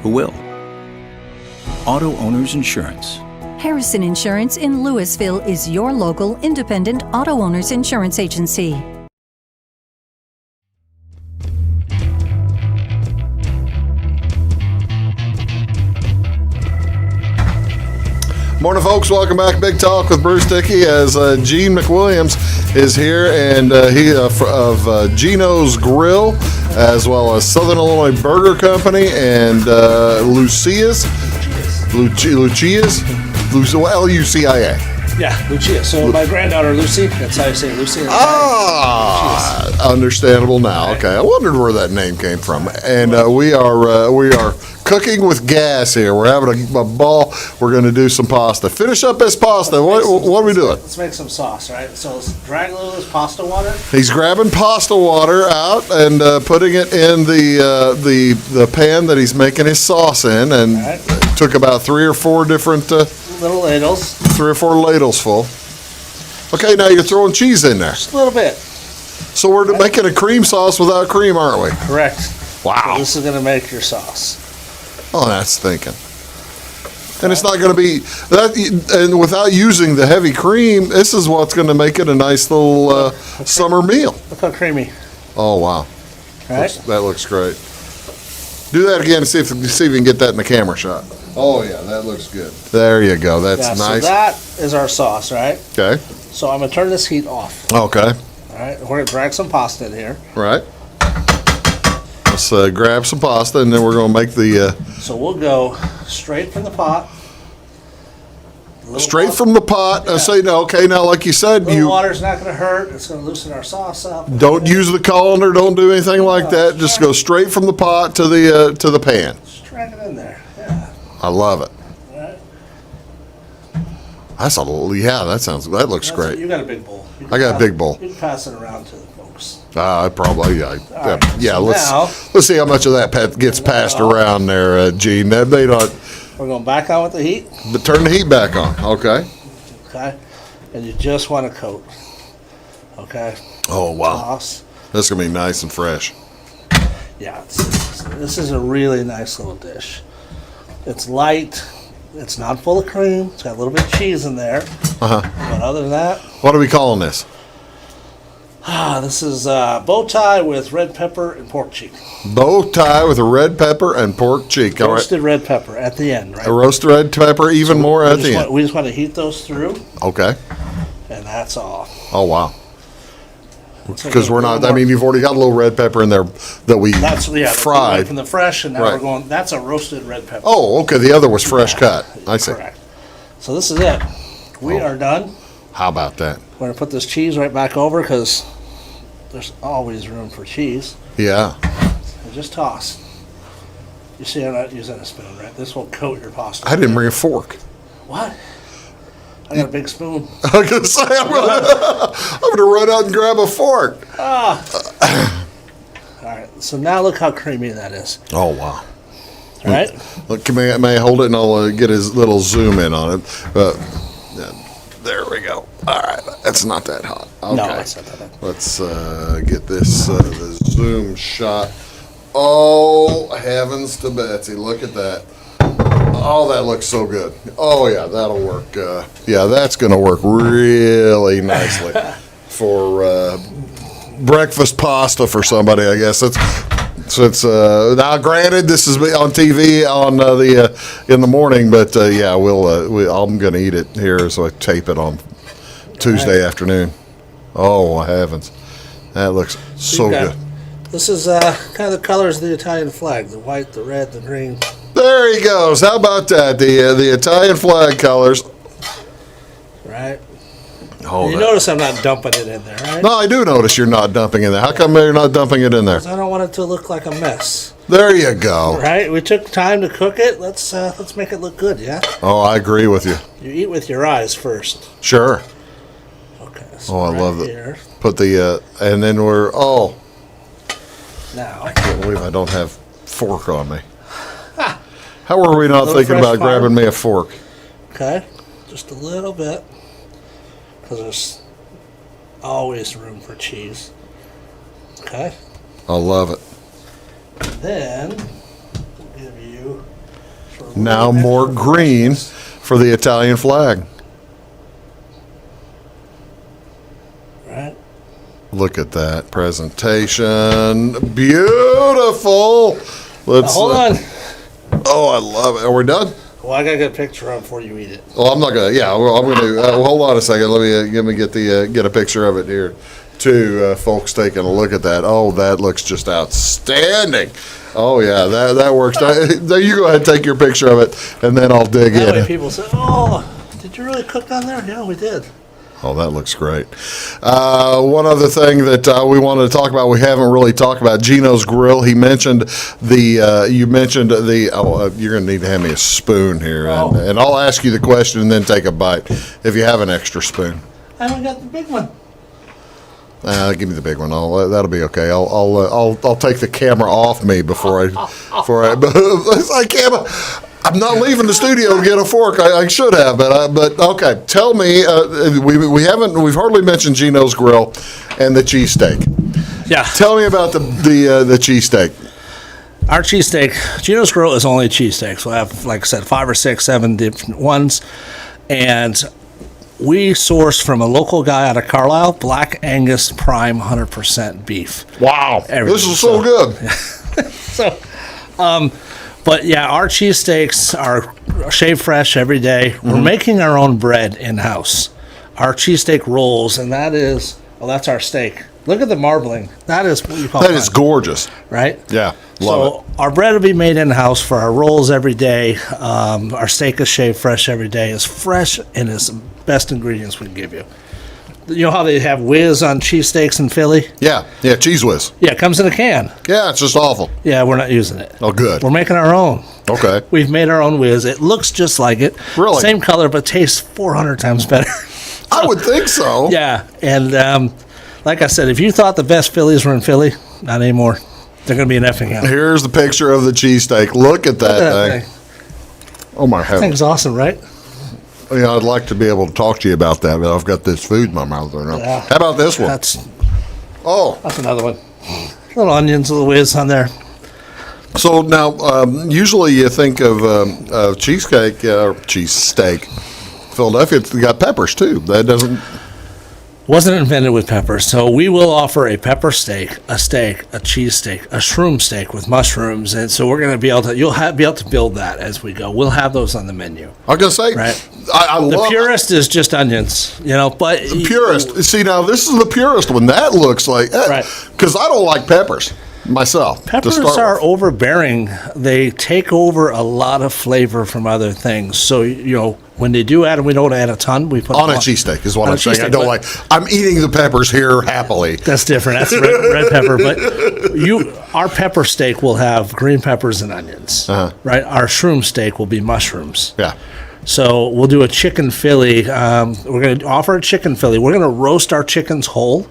who will. Auto Owners Insurance. Harrison Insurance in Louisville is your local independent auto owners insurance agency. Morning, folks. Welcome back. Big Talk with Bruce Dickey as Gene McWilliams is here, and he of Geno's Grill, as well as Southern Illinois Burger Company and Lucia's, Lucia, L-U-C-I-A. Yeah, Lucia. So my granddaughter Lucy, that's how you say Lucy. Understandable now. Okay, I wondered where that name came from. And we are cooking with gas here. We're having a ball. We're going to do some pasta. Finish up this pasta. What are we doing? Let's make some sauce, right? So let's drag a little of this pasta water. He's grabbing pasta water out and putting it in the pan that he's making his sauce in, and took about 3 or 4 different little ladles. 3 or 4 ladles full. Okay, now you're throwing cheese in there. Just a little bit. So we're making a cream sauce without cream, aren't we? Correct. Wow. So this is going to make your sauce. Oh, that's thinking. And it's not going to be that, and without using the heavy cream, this is what's going to make it a nice little summer meal. Look how creamy. Oh wow, Right? that looks great. Do that again and see if we can get that in the camera shot. Oh yeah, that looks good. There you go. That's nice. So that is our sauce, right? Okay. So I'm going to turn this heat off. Okay. All right. We're going to drag some pasta in here. Right. Let's grab some pasta, and then we're going to make the. So we'll go straight from the pot. Straight from the pot. Yeah. Say no. Okay. Now, like you said, Water's not going to hurt. It's going to loosen our sauce up. Don't use the colander. Don't do anything like that. Just go straight from the pot to the pan. Just drag it in there. Yeah. I love it. All right. That looks great. You got a big bowl. I got a big bowl. You can pass it around to the folks. Probably, yeah. Right, Yeah, so let's see how much of that gets passed around there, Gene. They don't. We're going back on with the heat. But turn the heat back on. Okay. Okay. And you just want to coat. Okay. Oh wow. Sauce. That's gonna be nice and fresh. Yeah. This is a really nice little dish. It's light. It's not full of cream. It's got a little bit of cheese in there. Uh huh. But other than that, what are we calling this? This is bow tie with red pepper and pork cheek. Bow tie with a red pepper and pork cheek. All right. Roasted red pepper at the end, right? A roasted red pepper, even more at the end. We just want to heat those through, Okay. and that's all. Oh wow. Because we're not. I mean, you've already got a little red pepper in there that we That's fried. from the fresh, and now Right. we're going. That's a roasted red pepper. Oh, okay. The other was fresh cut. I see. Correct. So this is it. We are done. How about that? We're gonna put this cheese right back over because there's always room for cheese. Yeah. And just toss. You see, I'm not using a spoon, right? This will coat your pasta. I didn't bring a fork. What? I got a big spoon. I was gonna say I'm gonna run out and grab a fork. All right. So now look how creamy that is. Oh wow. All right. Look, may I hold it and I'll get his little zoom in on it. There we go. All right, that's not that hot. Okay. No, it's not that hot. Let's get this the zoom shot. Oh heavens to Betsy! Look at that. Oh, that looks so good. Oh yeah, that'll work. Yeah, that's gonna work really nicely for breakfast pasta for somebody. I guess it's now granted this is on TV on in the morning, but yeah, I'm gonna eat it here, so I tape it on Tuesday afternoon. Oh heavens, that looks so good. This is kind of the colors of the Italian flag: the white, the red, the green. There he goes. How about that? The Italian flag colors. Right. Oh, you notice I'm not dumping it in there, right? No, I do notice you're not dumping in there. How come you're not dumping it in there? 'Cause I don't want it to look like a mess. There you go. Right? We took time to cook it. Let's make it look good, yeah? Oh, I agree with you. You eat with your eyes first. Sure. Okay. So Oh, I right love here. it. Put the and then Now. I can't believe I don't have fork on me. How were we not Little thinking fresh about parm. grabbing me a fork? Okay. Just a little bit. Because there's always room for cheese. Okay. I love it. Then we'll give you Now more green for the Italian flag. Right. Look at that presentation. Beautiful. Let's Now, hold on. Oh, I love it. Are we done? Well, I gotta get a picture of it before you eat it. Well, I'm not gonna. Yeah, well, I'm gonna. Hold on a second. Let me get a picture of it here, too. Folks taking a look at that. Oh, that looks just outstanding. Oh yeah, that works. There, you go ahead and take your picture of it, and then I'll dig That way in. people say, "Oh, Did you really cook down there? Yeah, we did. Oh, that looks great. One other thing that we wanted to talk about, we haven't really talked about, Geno's Grill. He mentioned you mentioned the, you're going to need to hand me a spoon here. And I'll ask you the question and then take a bite if you have an extra spoon. I haven't got the big one. Give me the big one. That'll be okay. I'll take the camera off me before I can't. I'm not leaving the studio to get a fork. I should have, but okay. Tell me, we've hardly mentioned Geno's Grill and the cheesesteak. Yeah. Tell me about the cheesesteak. Our cheesesteak, Geno's Grill is only cheesesteaks. We'll have, like I said, 5 or 6, 7 different ones, and we source from a local guy out of Carlisle, Black Angus Prime 100% beef. Wow, this is so good. But yeah, our cheesesteaks are shaved fresh every day. Mm-hmm. We're making our own bread in-house. Our cheesesteak rolls, and that's our steak. Look at the marbling. That is what you call that is gorgeous. Right? Yeah, love it. Our bread will be made in-house for our rolls every day. Our steak is shaved fresh every day. It's fresh and it's the best ingredients we can give you. You know how they have whiz on cheesesteaks in Philly? Yeah, Cheese Whiz. Yeah, it comes in a can. Yeah, it's just awful. Yeah, we're not using it. Oh, good. We're making our own. Okay. We've made our own whiz. It looks just like it. Really? Same color, but tastes 400 times better. I would think so. Yeah, and like I said, if you thought the best Phillies were in Philly, not anymore. They're going to be in Effingham. Here's the picture of the cheesesteak. Look at that thing. Oh, my heavens. That thing's awesome, right? Yeah, I'd like to be able to talk to you about that, but I've got this food in my mouth right now. Yeah. How about this one? That's another one. Little onions, a little whiz on there. So now, usually you think of cheesesteak, Philadelphia, it's got peppers too. That wasn't invented with peppers. So we will offer a pepper steak, a cheese steak, a shroom steak with mushrooms, and so we're going to be able to. You'll be able to build that as we go. We'll have those on the menu. I was going to say, right? I the love purist is just onions, but the purist. See, now this is the purist one. That looks like because I don't like peppers myself. Peppers are overbearing. They take over a lot of flavor from other things. So when they do add, and we don't add a ton, we put on a cheesesteak is what I'm saying. I don't like. I'm eating the peppers here happily. That's different. That's red pepper. But our pepper steak will have green peppers and onions. Right. Our shroom steak will be mushrooms. Yeah. So we'll do a chicken Philly. We're going to offer a chicken Philly. We're going to roast our chickens whole,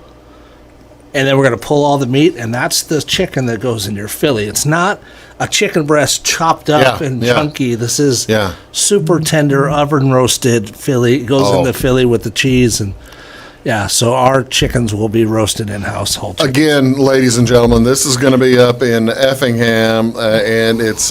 and then we're going to pull all the meat, and that's the chicken that goes in your Philly. It's not a chicken breast chopped up and chunky. This is super tender, oven roasted Philly. It goes in the Philly with the cheese and. Yeah, so our chickens will be roasted in-house whole chickens. Again, ladies and gentlemen, this is going to be up in Effingham, and it's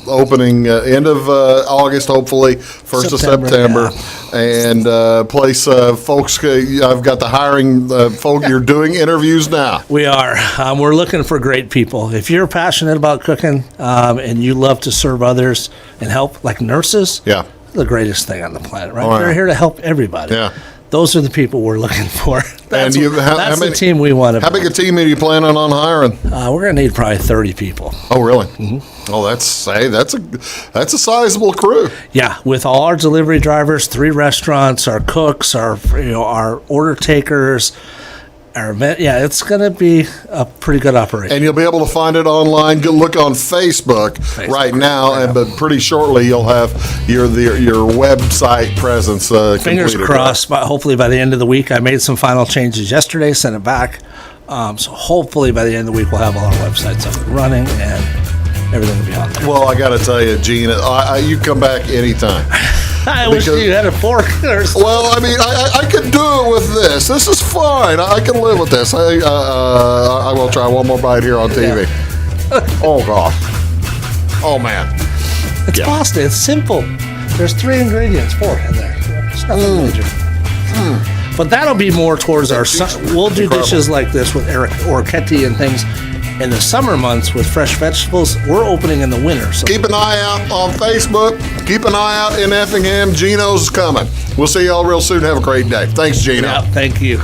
opening end of August, hopefully, 1st of September. Yeah. And folks, I've got the hiring folk. You're doing interviews now. We are. We're looking for great people. If you're passionate about cooking and you love to serve others and help, like nurses, the greatest thing on the planet, right? They're here to help everybody. Yeah. Those are the people we're looking for. That's the team we want to. How big a team are you planning on hiring? We're going to need probably 30 people. Oh, really? Mm-hmm. Oh, that's a sizable crew. Yeah, with all our delivery drivers, 3 restaurants, our cooks, our order takers. It's going to be a pretty good operation. And you'll be able to find it online. Go look on Facebook right now, but pretty shortly you'll have your website presence Fingers completed. Crossed, but hopefully by the end of the week. I made some final changes yesterday, sent it back. So hopefully by the end of the week we'll have all our websites up and running and everything will be on there. Well, I got to tell you, Gene, you come back anytime. I wish you had a fork. Well, I mean, I could do it with this. This is fine. I can live with this. I will try one more bite here on TV. Yeah. Oh, gosh. Oh, man. It's pasta. It's simple. There's 3 ingredients, 4 in there. It's nothing major. But that'll be more towards our we'll do dishes like this with orecchiette and things. In the summer months with fresh vegetables, we're opening in the winter. So keep an eye out on Facebook. Keep an eye out in Effingham. Geno's coming. We'll see y'all real soon. Have a great day. Thanks, Geno. Yeah, thank you.